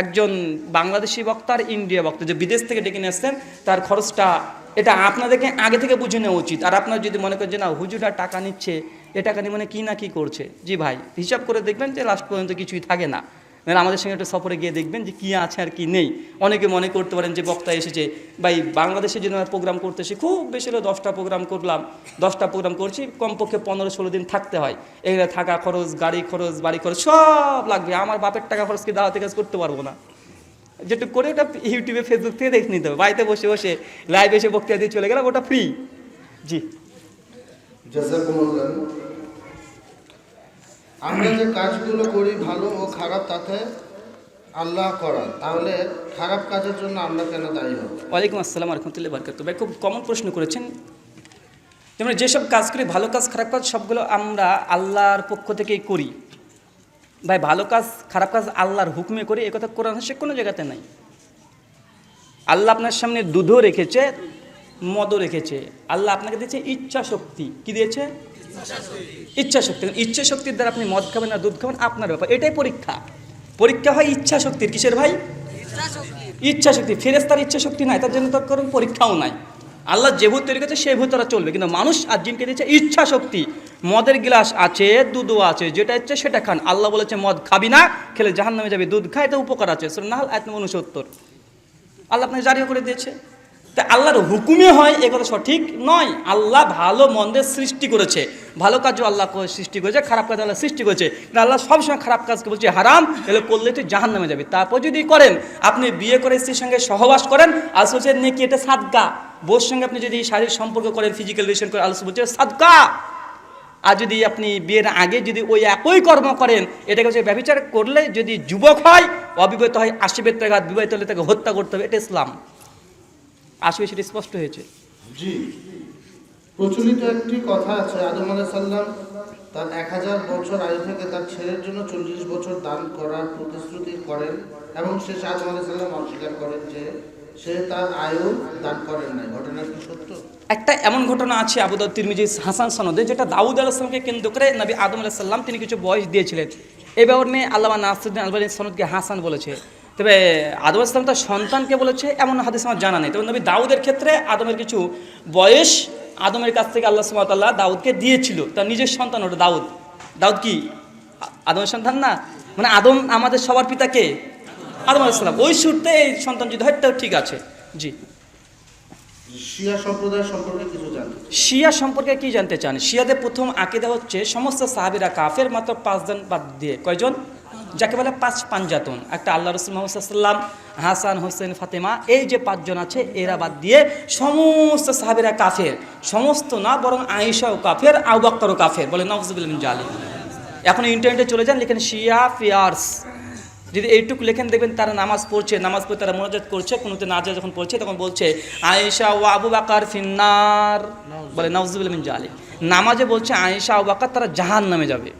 [SPEAKER 1] একজন বাংলাদেশি বক্তা আর ইন্ডিয়া বক্তা যে বিদেশ থেকে ডেকে নিয়ে আসছেন তার খরচটা, এটা আপনাদেরকে আগে থেকে বুঝে নেওয়া উচিত। আর আপনারা যদি মনে করেন যে না হুজুরটা টাকা নিচ্ছে, এ টাকা নিয়ে মানে কী না কী করছে, জি ভাই হিসাব করে দেখবেন যে লাস্ট পর্যন্ত কিছুই থাকে না। মানে আমাদের সঙ্গে একটু সফরে গিয়ে দেখবেন যে কী আছে আর কি নেই। অনেকে মনে করতে পারেন যে বক্তা এসেছে, ভাই বাংলাদেশে যদি আমরা প্রোগ্রাম করতে এসে খুব বেশি হলে 10টা প্রোগ্রাম করলাম, 10টা প্রোগ্রাম করছি, কমপক্ষে 15-16 দিন থাকতে হয়। এখানে থাকা খরচ, গাড়ি খরচ, বাড়ি খরচ সব লাগবে। আমার বাপের টাকা খরচ কি দাওয়াতে কাজ করতে পারবো না, যেটুকু করে ওটা ইউটিউবে ফেসবুক থেকে দেখে নিতে হবে। বাড়িতে বসে বসে লাইভ এসে বক্তৃতা দিয়ে চলে গেলাম, ওটা ফ্রি। জি
[SPEAKER 2] জাযাকুমুল্লাহ। আমরা যে কাজগুলো করি ভালো ও খারাপ তাতে আল্লাহ করান, তাহলে খারাপ কাজের জন্য আমরা কেন দায়ী হব?
[SPEAKER 1] ওয়ালাইকুম আসসালাম রহমতুল্লাহ বারকাতুহু। ভাই খুব কমন প্রশ্ন করেছেন। যেমন যেসব কাজ করি, ভালো কাজ খারাপ কাজ সবগুলো আমরা আল্লাহর পক্ষ থেকেই করি। ভাই ভালো কাজ খারাপ কাজ আল্লাহর হুকুমে করি, এ কথা কোরআন সে কোনো জায়গাতে নাই। আল্লাহ আপনার সামনে দুধও রেখেছে, মদও রেখেছে। আল্লাহ আপনাকে দিয়েছে ইচ্ছা শক্তি। কি দিয়েছে? ইচ্ছা শক্তি। ইচ্ছা শক্তির দ্বারা আপনি মদ খাবেন না দুধ খাবেন আপনার ব্যাপার, এটাই পরীক্ষা। পরীক্ষা হয় ইচ্ছা শক্তির। কিসের ভাই? ইচ্ছা শক্তি। ফেরেশতার ইচ্ছা শক্তি নাই, তার জন্য তার কোনো পরীক্ষাও নাই। আল্লাহ যে ভূত তৈরি করেছে সেই ভূত তারা চলবে, কিন্তু মানুষ আর জিনকে দিয়েছে ইচ্ছা শক্তি। মদের গ্লাস আছে, দুধও আছে, যেটা ইচ্ছে সেটা খান। আল্লাহ বলেছে মদ খাবি না, খেলে জাহান্নামে যাবে। দুধ খায় তো উপকার আছে, সূরা নাহল আয়াত নম্বর 69। আল্লাহ আপনাকে জারিও করে দিয়েছে। তা আল্লাহর হুকুমে হয় এ কথা সঠিক নয়। আল্লাহ ভালো মন্দের সৃষ্টি করেছে, ভালো কাজও আল্লাহ সৃষ্টি করেছে, খারাপ কাজ আল্লাহ সৃষ্টি করেছে। কিন্তু আল্লাহ সবসময় খারাপ কাজকে বলছে হারাম, এগুলো করলে তুই জাহান্নামে যাবে। তারপর যদি করেন, আপনি বিয়ে করে স্ত্রীর সঙ্গে সহবাস করেন, আল্লাহ বলছে নেকি এটা সাদকা। বউর সঙ্গে আপনি যদি শারীরিক সম্পর্ক করেন, ফিজিক্যাল রিলেশন করেন, আল্লাহ বলছে সাদকা। আর যদি আপনি বিয়ের আগে যদি ওই একই কর্ম করেন, এটাকে হচ্ছে ব্যভিচার করলে যদি যুবক হয়, অবিবাহিত হয়, 80 বেত্রাঘাত, বিবাহিত হলে তাকে হত্যা করতে হবে। এটা ইসলাম। আসবে সেটা স্পষ্ট হয়েছে।
[SPEAKER 2] জি, প্রচলিত একটি কথা আছে, আদম আলাইহিস সালাম তার 1000 বছর আয়ু থেকে তার ছেলের জন্য 40 বছর দান করার প্রতিশ্রুতি করেন এবং শেষে আদম আলাইহিস সালাম অস্বীকার করেন যে সে তার আয়ু দান করেন নাই। ঘটনা কি সত্য?
[SPEAKER 1] একটা এমন ঘটনা আছে আবু দাউদ তিরমিজি হাসান সনদে, যেটা দাউদ আলাইহিস সালামকে কেন্দ্র করে নবী আদম আলাইহিস সালাম তিনি কিছু বয়স দিয়েছিলেন। এই ব্যাপার নিয়ে আল্লামা নাসিরুদ্দিন আলবানী সনদকে হাসান বলেছে। তবে আদম আলাইহিস সালাম তার সন্তানকে বলেছে এমন হাদিস আমার জানা নেই। তবে নবী দাউদের ক্ষেত্রে আদমের কিছু বয়স আদমের কাছ থেকে আল্লাহ সুবহানাহু ওয়া তাআলা দাউদকে দিয়েছিল। তার নিজের সন্তান ওটা দাউদ। দাউদ কি আদমের সন্তান না? মানে আদম আমাদের সবার পিতা কে? আদম আলাইহিস সালাম। ওই সূত্রে এই সন্তান যদি হয় তাও ঠিক আছে। জি,
[SPEAKER 2] শিয়া সম্প্রদায় সম্পর্কে কিছু জানতে চাই।
[SPEAKER 1] শিয়া সম্পর্কে কি জানতে চান? শিয়াদের প্রথম আকীদা হচ্ছে সমস্ত সাহাবীরা কাফের, মাত্র 5 জন বাদ দিয়ে। কয়জন? যাকে বলে 5 পাঞ্জাতন। একটা আল্লাহ রাসূল মুহাম্মদ সাল্লাল্লাহু আলাইহি ওয়াসাল্লাম, হাসান, হোসেন, ফাতেমা, এই যে 5 জন আছে এরা বাদ দিয়ে সমস্ত সাহাবীরা কাফের। সমস্ত না, বরং আয়েশাও কাফের, আবু বকরও কাফের। বলে নাউযুবিল্লাহি মিন জালিক। এখন ইন্টারনেটে চলে যান, লিখেন শিয়া ফিয়ার্স, যদি এইটুকু লেখেন দেখবেন তারা নামাজ পড়ছে, নামাজ পড়ে তারা মোনাজাত করছে, কোনোতে নাজাত যখন পড়ছে তখন বলছে আয়েশা ও আবু বকর ফিন্নার। বলে নাউযুবিল্লাহি মিন জালিক। নামাজে বলছে আয়েশা আবু বকর তারা জাহান্নামে যাবে।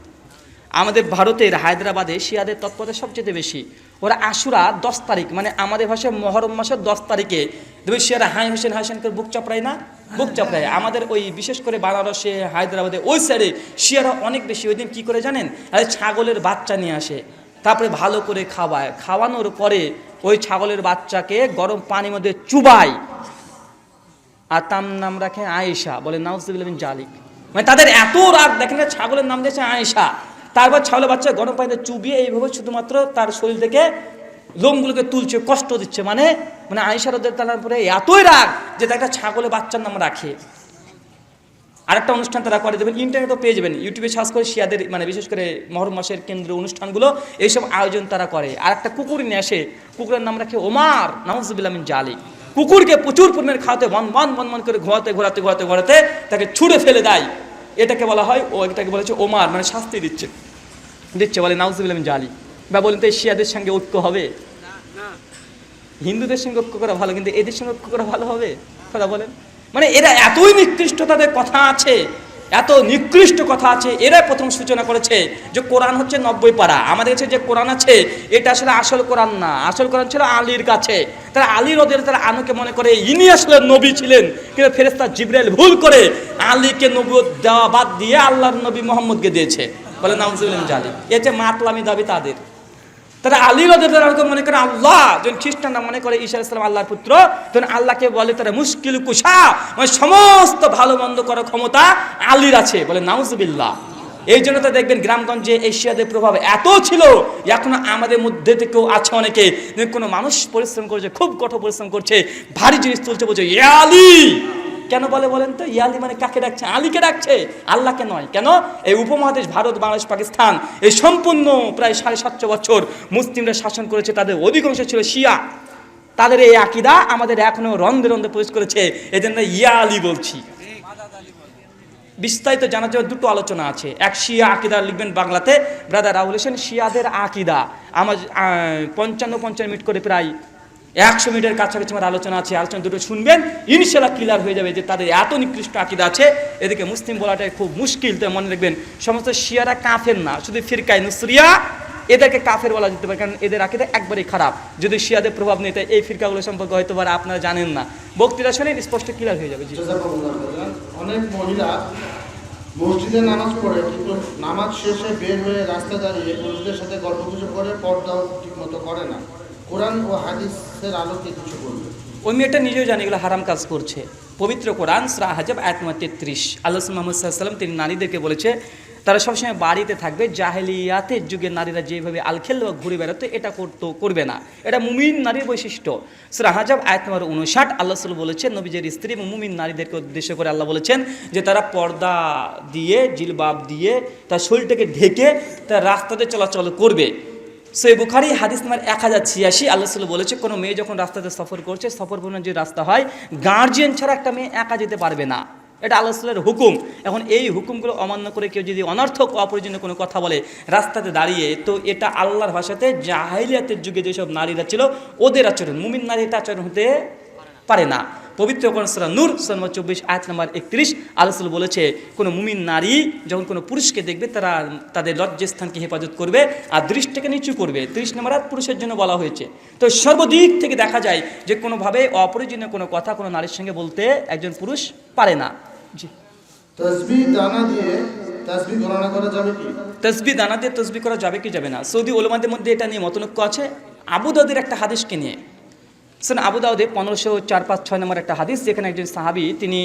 [SPEAKER 1] আমাদের ভারতের হায়দ্রাবাদে শিয়াদের তৎপরতা সবচেয়ে বেশি। ওরা আশুরা 10 তারিখ, মানে আমাদের ভাষায় মহরম মাসের 10 তারিখে দেখবে শিয়ারা হাই হোসেন হাসান করে বুক চাপড়ায় না? বুক চাপড়ায়। আমাদের ওই বিশেষ করে বানারসে, হায়দ্রাবাদে ওই সাইডে শিয়ারা অনেক বেশি। ওই দিন কী করে জানেন? আরে ছাগলের বাচ্চা নিয়ে আসে, তারপরে ভালো করে খাওয়ায়, খাওয়ানোর পরে ওই ছাগলের বাচ্চাকে গরম পানির মধ্যে চুবায়, আর তার নাম রাখে আয়েশা। বলে নাউযুবিল্লাহি মিন জালিক। মানে তাদের এত রাগ, দেখেন ছাগলের নাম দিয়েছে আয়েশা। তারপর ছাগলের বাচ্চা গরম পানিতে চুবিয়ে এইভাবে শুধুমাত্র তার শরীর থেকে লোমগুলোকে তুলছে, কষ্ট দিচ্ছে। মানে আয়েশা রাদিয়াল্লাহু তাআলার উপরে এতই রাগ যে তার একটা ছাগলের বাচ্চার নাম রাখে। আরেকটা অনুষ্ঠান তারা করে, দেবেন ইন্টারনেটও পেয়ে যাবেন, ইউটিউবে সার্চ করে শিয়াদের মানে বিশেষ করে মহরম মাসের কেন্দ্রীয় অনুষ্ঠানগুলো, এইসব আয়োজন তারা করে। আর একটা কুকুর নিয়ে আসে, কুকুরের নাম রাখে ওমার। নাউযুবিল্লাহি মিন জালিক। কুকুরকে প্রচুর পরিমাণে খাওয়াতে, বন করে ঘোরাতে তাকে ছুঁড়ে ফেলে দেয়। এটাকে বলা হয়, এটাকে বলা হচ্ছে ওমার, মানে শাস্তি দিচ্ছে। বলে নাউযুবিল্লাহি মিন জালিক। বা বলেন তো এই শিয়াদের সঙ্গে ঐক্য হবে? হিন্দুদের সঙ্গে ঐক্য করা ভালো, কিন্তু এদের সঙ্গে ঐক্য করা ভালো হবে? কথা বলেন। মানে এরা এতই নিকৃষ্ট, তাদের কথা আছে, এত নিকৃষ্ট কথা আছে। এরা প্রথম সূচনা করেছে যে কোরআন হচ্ছে 90 পারা। আমাদের কাছে যে কোরআন আছে এটা আসলে আসল কোরআন না, আসল কোরআন ছিল আলীর কাছে। তারা আলী রাদিয়াল্লাহু তাআলা আনুকে মনে করে ইনি আসলে নবী ছিলেন, কিন্তু ফেরেশতা জিবরাইল ভুল করে আলীকে নবুয়ত দেওয়া বাদ দিয়ে আল্লাহর নবী মুহাম্মদকে দিয়েছে। বলে নাউজুবিল্লাহ মিন জালিক। এ যে মাতলামি দাবি তাদের। তারা আলী রাদিয়াল্লাহু মনে করে আল্লাহ, যখন খ্রিস্টানরা মনে করে ঈসা আলাইহিস সালাম আল্লাহর পুত্র, তখন আল্লাহকে বলে তারা মুশকিল কুশা, মানে সমস্ত ভালো মন্দ করার ক্ষমতা আলীর আছে, বলে নাউজুবিল্লাহ। এই জন্য তো দেখবেন গ্রামগঞ্জে এশিয়াদের প্রভাব এত ছিল, এখনো আমাদের মধ্যে থেকেও আছে অনেকে, কোনো মানুষ পরিশ্রম করছে, খুব কঠোর পরিশ্রম করছে, ভারী জিনিস তুলছে, বলছে ইয়া আলী। কেন বলে বলেন তো? ইয়া আলী মানে কাকে ডাকছে? আলীকে ডাকছে, আল্লাহকে নয়। কেন? এই উপমহাদেশ ভারত, বাংলাদেশ, পাকিস্তান, এই সম্পূর্ণ প্রায় 750 বছর মুসলিমরা শাসন করেছে, তাদের অধিকাংশ ছিল শিয়া। তাদের এই আকীদা আমাদের এখনো রন্ধে রন্ধে প্রবেশ করেছে, এই জন্য ইয়া আলী বলছি। বিস্তারিত জানার জন্য দুটো আলোচনা আছে। এক শিয়া আকীদা লিখবেন বাংলাতে, ব্রাদার রাহুল হোসেন, শিয়াদের আকীদা। আমার 55 মিনিট করে প্রায় 100 মিনিটের কাছাকাছি আমার আলোচনা আছে। আলোচনা দুটো শুনবেন, ইনশাআল্লাহ ক্লিয়ার হয়ে যাবে যে তাদের এত নিকৃষ্ট আকীদা আছে, এদিকে মুসলিম বলাটাই খুব মুশকিল। তো মনে রাখবেন, সমস্ত শিয়ারা কাফের না, শুধু ফিরকায়ে নুসরিয়া, এদেরকে কাফের বলা যেতে পারে, কারণ এদের আকীদা একবারেই খারাপ। যদি শিয়াদের প্রভাব নেই, তাই এই ফিরকাগুলো সম্পর্কে হয়তো বা আপনারা জানেন না। বক্তৃতা শুনে স্পষ্ট ক্লিয়ার হয়ে যাবে।
[SPEAKER 2] অনেক মহিলা মসজিদে নামাজ পড়ে, কিন্তু নামাজ শেষে বের হয়ে রাস্তায় দাঁড়িয়ে পুরুষদের সাথে গল্পগুজব করে, পর্দাও ঠিকমতো করে না। কোরআন ও হাদিসের আলোকে কিছু বলবে?
[SPEAKER 1] ওই মেয়েটা নিজেও জানে এগুলো হারাম কাজ করছে। পবিত্র কোরআন সূরা হাজব আয়াত নম্বর 33, আল্লাহ মুহাম্মদ সাল্লাল্লাহু আলাইহি ওয়াসাল্লাম তিনি নারীদেরকে বলেছে তারা সবসময় বাড়িতে থাকবে। জাহেলিয়াতের যুগে নারীরা যেভাবে আলখেল বা ঘুরে বেড়াতো, এটা করবে না। এটা মুমিন নারীর বৈশিষ্ট্য। সূরা হাজব আয়াত নম্বর 59 আল্লাহ রাসূল বলেছেন, নবীজের স্ত্রী এবং মুমিন নারীদেরকে উদ্দেশ্য করে আল্লাহ বলেছেন যে তারা পর্দা দিয়ে, জিলবাব দিয়ে তার শরীরটাকে ঢেকে তার রাস্তাতে চলাচল করবে। সহিহ বুখারী হাদিস নাম্বার 1086 আল্লাহ রাসূল বলেছে, কোনো মেয়ে যখন রাস্তাতে সফর করছে, সফরপূর্ণ যে রাস্তা হয়, গার্জিয়ান ছাড়া একটা মেয়ে একা যেতে পারবে না। এটা আল্লাহ রাসূলের হুকুম। এখন এই হুকুমগুলো অমান্য করে কেউ যদি অনর্থক অপ্রয়োজনীয় কোনো কথা বলে রাস্তাতে দাঁড়িয়ে, তো এটা আল্লাহর ভাষাতে জাহেলিয়াতের যুগে যেসব নারীরা ছিল ওদের আচরণ, মুমিন নারীর এটা আচরণ হতে পারে না। পবিত্র কোরআন সূরা নূর সূরা নম্বর 24 আয়াত নম্বর 31 আল্লাহ রাসূল বলেছে, কোনো মুমিন নারী যখন কোনো পুরুষকে দেখবে, তারা তাদের লজ্জাস্থানকে হেফাজত করবে আর দৃষ্টিকে নিচু করবে। 30 নম্বর আয়াত পুরুষের জন্য বলা হয়েছে। তো সর্বদিক থেকে দেখা যায় যে কোনোভাবে অপ্রয়োজনীয় কোনো কথা কোনো নারীর সঙ্গে বলতে একজন পুরুষ পারে না। জি,
[SPEAKER 2] তাসবিহ দানা দিয়ে তাসবিহ গণনা করা যাবে কি?
[SPEAKER 1] তাসবিহ দানা দিয়ে তাসবিহ করা যাবে কি যাবে না, সৌদি উলামাদের মধ্যে এটা নিয়ে মতনৈক্য আছে। আবু দাউদের একটা হাদিসকে নিয়ে, শুনুন, আবু দাউদে 1504-5-6 নম্বর একটা হাদিস, যেখানে একজন সাহাবী তিনি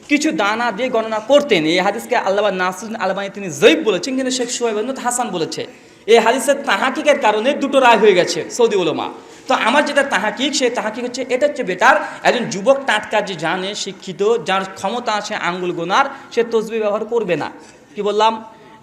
[SPEAKER 1] কিছু দানা দিয়ে গণনা করতেন। এই হাদিসকে আল্লামা নাসিরুদ্দিন আলবানী তিনি যঈফ বলেছেন, কিন্তু শেখ শুআয়ব ইবনে হাসান বলেছে। এই হাদিসের তাহাকিকের কারণে দুটো রায় হয়ে গেছে সৌদি উলামা। তো আমার যেটা তাহাকিক, সেই তাহাকিক হচ্ছে এটা হচ্ছে বেটার, একজন যুবক টাটকা যে জানে, শিক্ষিত, যার ক্ষমতা আছে আঙ্গুল গোনার, সে তসবিহ ব্যবহার করবে না। কি বললাম?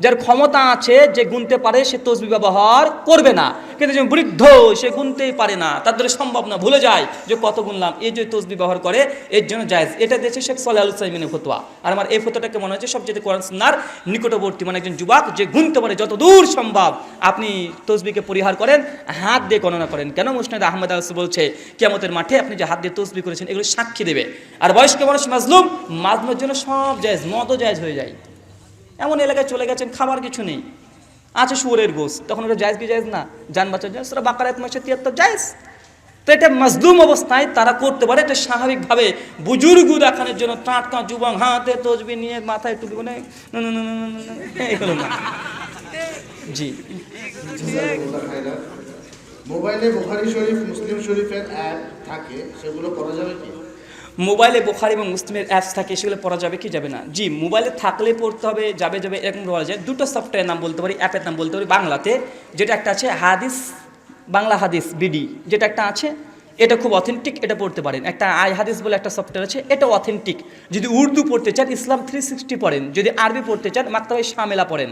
[SPEAKER 1] যার ক্ষমতা আছে, যে গুনতে পারে, সে তসবিহ ব্যবহার করবে না। কিন্তু যে বৃদ্ধ, সে গুনতেই পারে না, তার দ্বারা সম্ভব না, ভুলে যায় যে কত গুনলাম, এই যে তসবিহ ব্যবহার করে, এর জন্য জায়েজ। এটা দিয়েছে শেখ সালেহ আল উসাইমিনের ফতোয়া। আর আমার এই ফতোয়াটাকে মনে হচ্ছে সবচেয়ে কোরআন সুন্নাহর নিকটবর্তী, মানে একজন যুবক যে গুনতে পারে, যত দূর সম্ভব আপনি তসবিহকে পরিহার করেন, হাত দিয়ে গণনা করেন। কেন? মুসনাদ আহমদ বলছে, কিয়ামতের মাঠে আপনি যে হাত দিয়ে তসবিহ করেছেন, এগুলো সাক্ষী দেবে। আর বয়স্ক মানুষ মাজলুম, মাজলুমের জন্য সব জায়েজ, মদও জায়েজ হয়ে যায়। এমন এলাকায় চলে গেছেন, খাবার কিছু নেই, আছে শুয়োরের গোশত, তখন ওটা জায়েজ কি জায়েজ না? জান বাঁচার জন্য সূরা বাকারা 73 জায়েজ। তো এটা মাজলুম অবস্থায় তারা করতে পারে, এটা স্বাভাবিকভাবে বুজুর্গ দেখানোর জন্য টাটকা যুবক হাতে তসবিহ নিয়ে মাথায় টুপি মানে এগুলো না। জি,
[SPEAKER 2] মোবাইলে বুখারী শরীফ, মুসলিম শরীফের অ্যাপ থাকে, সেগুলো করা যাবে কি?
[SPEAKER 1] মোবাইলে বুখারী এবং মুসলিমের অ্যাপস থাকে, সেগুলো পড়া যাবে কি যাবে না? জি, মোবাইলে থাকলে পড়তে হবে, যাবে এরকম বলা যায়। দুটো সফটওয়্যার নাম বলতে পারি, অ্যাপের নাম বলতে পারি বাংলাতে। যেটা একটা আছে হাদিস, বাংলা হাদিস বিডি, যেটা একটা আছে, এটা খুব অথেন্টিক, এটা পড়তে পারেন। একটা আই হাদিস বলে একটা সফটওয়্যার আছে, এটা অথেন্টিক। যদি উর্দু পড়তে চান, ইসলাম 360 পড়েন। যদি আরবি পড়তে চান, মাকতাবায়ে শামেলা পড়েন।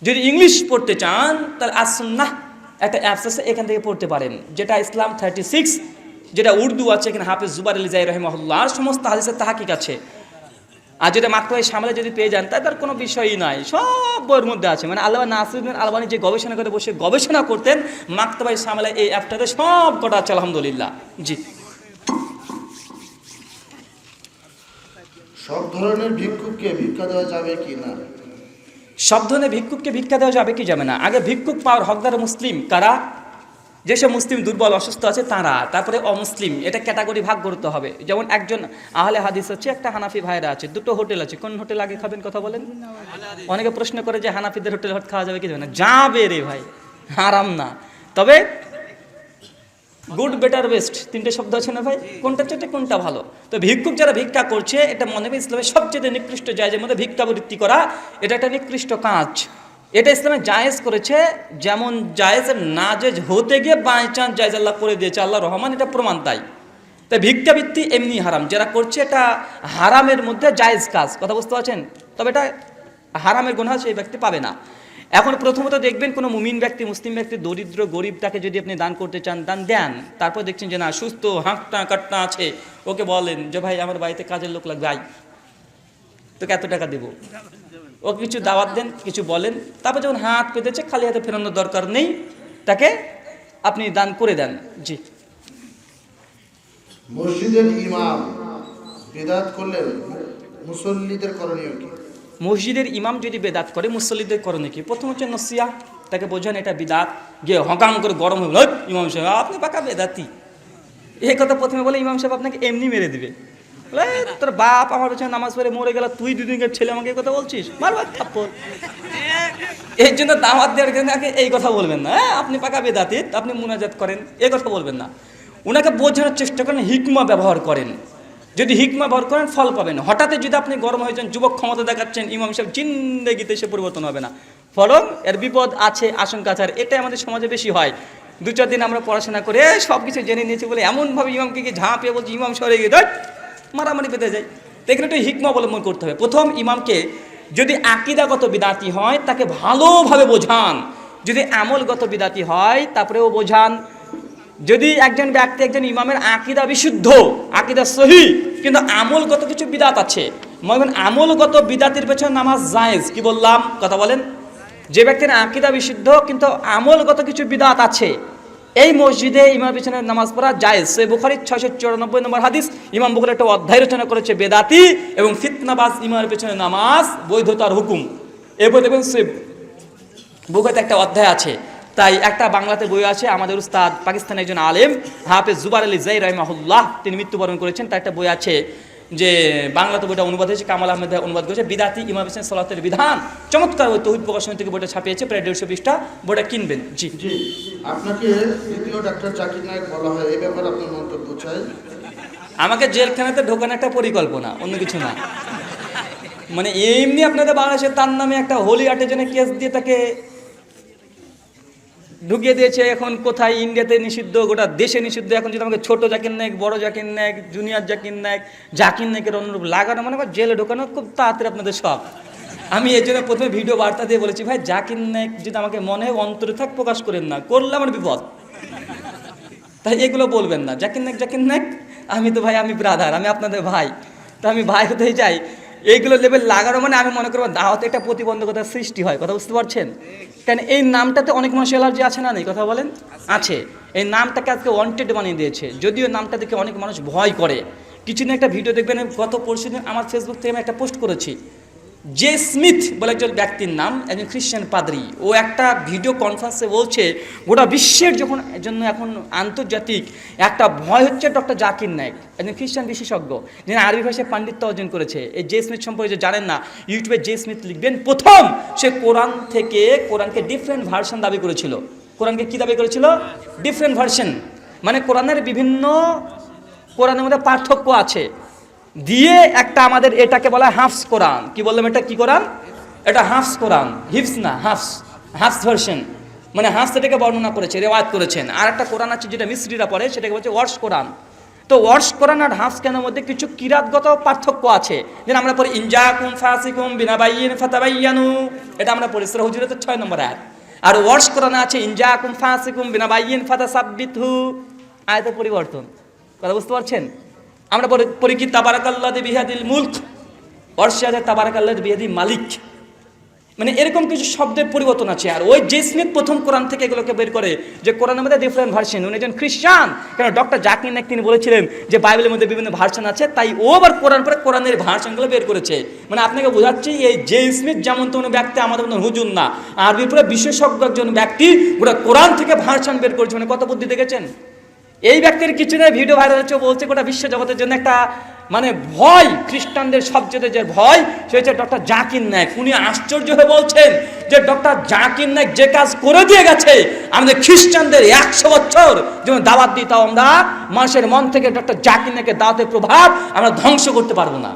[SPEAKER 1] যদি ইংলিশ পড়তে চান, তাহলে আস-সুন্নাহ একটা অ্যাপস আছে, এখান থেকে পড়তে পারেন। যেটা ইসলাম 36, যেটা উর্দু আছে, এখানে হাফেজ জুবাইর আলী জাই রাহিমাহুল্লাহর সমস্ত হাদিসের তাহাকিক আছে। আর যেটা মাকতাবায়ে শামেলা যদি পেয়ে যান, তার কোনো বিষয়ই নাই, সব বইয়ের মধ্যে আছে। মানে আল্লামা নাসিরুদ্দিন আলবানী যে গবেষণা করে বসে গবেষণা করতেন, মাকতাবায়ে শামেলা এই অ্যাপটাতে সব কটা আছে, আলহামদুলিল্লাহ। জি,
[SPEAKER 2] সব ধরনের ভিক্ষুককে ভিক্ষা দেওয়া যাবে কি না?
[SPEAKER 1] সব ধরনের ভিক্ষুককে ভিক্ষা দেওয়া যাবে কি যাবে না? আগে ভিক্ষুক পাওয়ার হকদার মুসলিম কারা? যেসব মুসলিম দুর্বল অসুস্থ আছে তারা, তারপরে অমুসলিম, এটা ক্যাটাগরি ভাগ করতে হবে। যেমন একজন আহলে হাদিস হচ্ছে, একটা হানাফি ভাইরা আছে, দুটো হোটেল আছে, কোন হোটেল আগে খাবেন কথা বলেন? অনেকে প্রশ্ন করে যে হানাফিদের হোটেল হট খাওয়া যাবে কি যাবে না? যাবে রে ভাই, হারাম না। তবে গুড বেটার বেস্ট তিনটে শব্দ আছে না ভাই, কোনটা চেটে কোনটা ভালো। তো ভিক্ষুক যারা ভিক্ষা করছে, এটা মনে হবে ইসলামের সবচেয়ে নিকৃষ্ট জায়েজের মধ্যে ভিক্ষাবৃত্তি করা, এটা একটা নিকৃষ্ট কাজ। এটা ইসলামে জায়েজ করেছে, যেমন জায়েজের নাজেজ হতে গিয়ে বাই চান্স জায়েজ আল্লাহ করে দিয়েছে, আল্লাহ রহমান, এটা প্রমাণ। তাই ভিক্ষাবৃত্তি এমনি হারাম, যারা করছে এটা হারামের মধ্যে জায়েজ কাজ, কথা বুঝতে পারছেন? তবে এটা হারামের গুনাহ সেই ব্যক্তি পাবে না। এখন প্রথমত দেখবেন কোনো মুমিন ব্যক্তি, মুসলিম ব্যক্তি, দরিদ্র গরিব, তাকে যদি আপনি দান করতে চান, দান দেন। তারপর দেখছেন যে না, সুস্থ হাঁকটা কাটনা আছে, ওকে বলেন যে ভাই আমার বাড়িতে কাজের লোক লাগবে, আই তোকে এত টাকা দেবো, ও কিছু দাওয়াত দেন, কিছু বলেন। তারপর যখন হাত পেতেছে, খালি হাতে ফেরানোর দরকার নেই, তাকে আপনি দান করে দেন। জি।
[SPEAKER 2] মসজিদের ইমাম বিদআত করলে মুসল্লিদের করণীয় কি?
[SPEAKER 1] মসজিদের ইমাম যদি বেদাত করে, মুসল্লিদের করণীয় কি? প্রথম হচ্ছে নসিয়া, তাকে বোঝান এটা বিদাত। গিয়ে হকাম করে গরম হয়ে ইমাম সাহেব আপনি পাকা বেদাতি, এই কথা প্রথমে বলে ইমাম সাহেব আপনাকে এমনি মেরে দিবে। তোর বাপ আমার পেছনে নামাজ পড়ে মরে গেল, তুই দুদিনের ছেলে আমাকে এই কথা বলছিস, মারবার থাপ্পড়। এর জন্য দাওয়াত দেওয়ার জন্য এই কথা বলবেন না, আপনি পাকা বেদাতি, আপনি মুনাজাত করেন, এই কথা বলবেন না। ওনাকে বোঝানোর চেষ্টা করেন, হিকমা ব্যবহার করেন। যদি হিকমা ব্যবহার করেন ফল পাবেন। হঠাৎ যদি আপনি গরম হয়ে যান, যুবক ক্ষমতা দেখাচ্ছেন, ইমাম সাহেব জিন্দেগিতে সে পরিবর্তন হবে না, বরং এর বিপদ আছে, আশঙ্কা আছে। আর এটাই আমাদের সমাজে বেশি হয়। 2-4 দিন আমরা পড়াশোনা করে সব কিছু জেনে নিয়েছি বলে এমনভাবে ইমামকে গিয়ে ঝাঁপিয়ে বলছি, ইমাম সরে গিয়ে মারামারি পেতে যায়। তো এখানে একটু হিকমা অবলম্বন করতে হবে। প্রথম ইমামকে যদি আকীদাগত বিদাতি হয়, তাকে ভালোভাবে বোঝান। যদি আমলগত বিদাতি হয়, তারপরেও বোঝান। যদি একজন ব্যক্তি, একজন ইমামের আকীদা বিশুদ্ধ, আকীদা সহি, কিন্তু আমলগত কিছু বিদাত আছে, মনে আমলগত বিদাতির পেছনে নামাজ জায়েজ, কি বললাম কথা বলেন? যে ব্যক্তির আকীদা বিশুদ্ধ কিন্তু আমলগত কিছু বিদাত আছে, এই মসজিদে ইমামের পেছনে নামাজ পড়া জায়েজ। সহিহ বুখারী 694 নম্বর হাদিস, ইমাম বুখারী একটা অধ্যায় রচনা করেছে বেদাতি এবং ফিতনাবাজ ইমামের পেছনে নামাজ বৈধতার হুকুম। এরপর দেখবেন সহিহ বুখারীতে একটা অধ্যায় আছে। তাই একটা বাংলাতে বই আছে, আমাদের উস্তাদ পাকিস্তানের একজন আলেম হাফেজ জুবার আলী জাই রাহিমাহুল্লাহ, তিনি মৃত্যুবরণ করেছেন। তার একটা বই আছে, যে বাংলাতে বইটা অনুবাদ হয়েছে, কামাল আহমেদ অনুবাদ করেছে, বিদাতি ইমাম হোসেন সালাতের বিধান। চমৎকার বই, তৌহিদ প্রকাশন থেকে বইটা ছাপিয়েছে, প্রায় 150 পৃষ্ঠা, বইটা কিনবেন। জি
[SPEAKER 2] জি। আপনাকে দ্বিতীয় ডাক্তার জাকির নায়েক বলা হয়, এই ব্যাপারে আপনার মন্তব্য চাই।
[SPEAKER 1] আমাকে জেলখানাতে ঢোকানো একটা পরিকল্পনা, অন্য কিছু না। মানে এমনি আপনাদের বাংলাদেশে তার নামে একটা হোলি আর্টিজানের কেস দিয়ে তাকে ঢুকিয়ে দিয়েছে। এখন কোথায় ইন্ডিয়াতে নিষিদ্ধ, গোটা দেশে নিষিদ্ধ। এখন যদি আমাকে ছোট জাকির নায়েক, বড় জাকির নায়েক, জুনিয়র জাকির নায়েক, জাকির নায়েকের অনুরূপ লাগানো, মানে জেলে ঢোকানো খুব তাড়াতাড়ি আপনাদের সব। আমি এর জন্য প্রথমে ভিডিও বার্তা দিয়ে বলেছি, ভাই জাকির নায়েক যদি আমাকে মনে হয় অন্তরে থাক, প্রকাশ করেন না, করলে আমার বিপদ। তাই এগুলো বলবেন না, জাকির নায়েক জাকির নায়েক। আমি তো ভাই, আমি ব্রাদার, আমি আপনাদের ভাই, তো আমি ভাই হতেই চাই। এইগুলো লেভেল লাগানো মানে আমি মনে করবো দাওয়াতে একটা প্রতিবন্ধকতার সৃষ্টি হয়, কথা বুঝতে পারছেন? কেন এই নামটাতে অনেক মানুষ অ্যালার্জি আছে না, নেই কথা বলেন? আছে। এই নামটাকে আজকে ওয়ান্টেড বানিয়ে দিয়েছে, যদিও নামটা দেখে অনেক মানুষ ভয় করে। কিছুদিন একটা ভিডিও দেখবেন, গত পরশুদিন আমার ফেসবুক থেকে আমি একটা পোস্ট করেছি। জে স্মিথ বলে একজন ব্যক্তির নাম, একজন খ্রিশ্চান পাদ্রী। ও একটা ভিডিও কনফারেন্সে বলছে, গোটা বিশ্বের যখন জন্য এখন আন্তর্জাতিক একটা ভয় হচ্ছে ডক্টর জাকির নায়েক, একজন খ্রিশ্চান বিশেষজ্ঞ, যিনি আরবি ভাষায় পাণ্ডিত্য অর্জন করেছে। এই জে স্মিথ সম্পর্কে জানেন না, ইউটিউবে জে স্মিথ লিখবেন। প্রথম সে কোরআনকে ডিফারেন্ট ভার্সন দাবি করেছিল। কোরআনকে কি দাবি করেছিল? ডিফারেন্ট ভার্সন, মানে কোরআনের বিভিন্ন, কোরআনের মধ্যে পার্থক্য আছে দিয়ে একটা আমাদের এটাকে বলা হয় হাফস কোরআন। কি বললাম? এটা কি কোরআন? এটা হাফস কোরআন, হিফস না, হাফস ভার্সন, মানে হাফস এটাকে বর্ণনা করেছে, রেওয়ায়াত করেছেন। আর একটা কোরআন আছে যেটা মিসরিরা পড়ে, সেটাকে বলছে ওয়ার্স কোরআন। তো ওয়ার্স কোরআন আর হাফস কেনার মধ্যে কিছু কিরাতগত পার্থক্য আছে। যেন আমরা পড়ি ইনজাকুম ফাসিকুম বিনাবাইয়িন ফাতাবাইয়ানু, এটা আমরা পড়ি সূরা হুজুরাতের 6 নম্বর আয়াত। আর ওয়ার্স কোরআনে আছে ইনজাকুম ফাসিকুম বিনাবাইয়িন ফাতাসাব্বিতহু, আয়াতের পরিবর্তন, কথা বুঝতে পারছেন? আমরা পড়ি কি তাবারাকাল্লাযী বিয়াদিল মুলক, অর্শে আছে তাবারাকাল্লাযী বিয়াদি মালিক। মানে এরকম কিছু শব্দের পরিবর্তন আছে। আর ওই জে স্মিথ প্রথম কোরআন থেকে এগুলোকে বের করে যে কোরআনের মধ্যে ডিফারেন্ট ভার্সন, উনি একজন খ্রিস্টান, কেন ডক্টর জাকির নায়েক তিনি বলেছিলেন যে বাইবেলের মধ্যে বিভিন্ন ভার্সন আছে, তাই ও আবার কোরআন পরে কোরআনের ভার্সনগুলো বের করেছে। মানে আপনাকে বোঝাচ্ছি এই জে স্মিথ যেমন কোনো ব্যক্তি আমাদের মতন হুজুর না, আরবি পুরো বিশেষজ্ঞ একজন ব্যক্তি গোটা কোরআন থেকে ভার্সন বের করেছে। মানে কত বুদ্ধি দেখেছেন। এই ব্যক্তির কিছু নেই, ভিডিও ভাইরাল হচ্ছে, বলছে গোটা বিশ্ব জগতের জন্য একটা মানে ভয়, খ্রিস্টানদের সবচেয়ে যে ভয় সে হচ্ছে ডক্টর জাকির নায়েক। উনি আশ্চর্য হয়ে বলছেন যে ডক্টর জাকির নায়েক যে কাজ করে দিয়ে গেছে আমাদের খ্রিস্টানদের 100 বছর যেমন দাওয়াত দিই, তাও আমরা মানুষের মন থেকে ডক্টর জাকির নায়েকের দাওয়াতের প্রভাব আমরা ধ্বংস করতে পারবো না।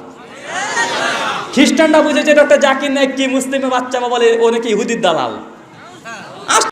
[SPEAKER 1] খ্রিস্টানরা বুঝেছে ডক্টর জাকির নায়েক কি মুসলিমের বাচ্চা বলে ও নাকি ইহুদির দালাল।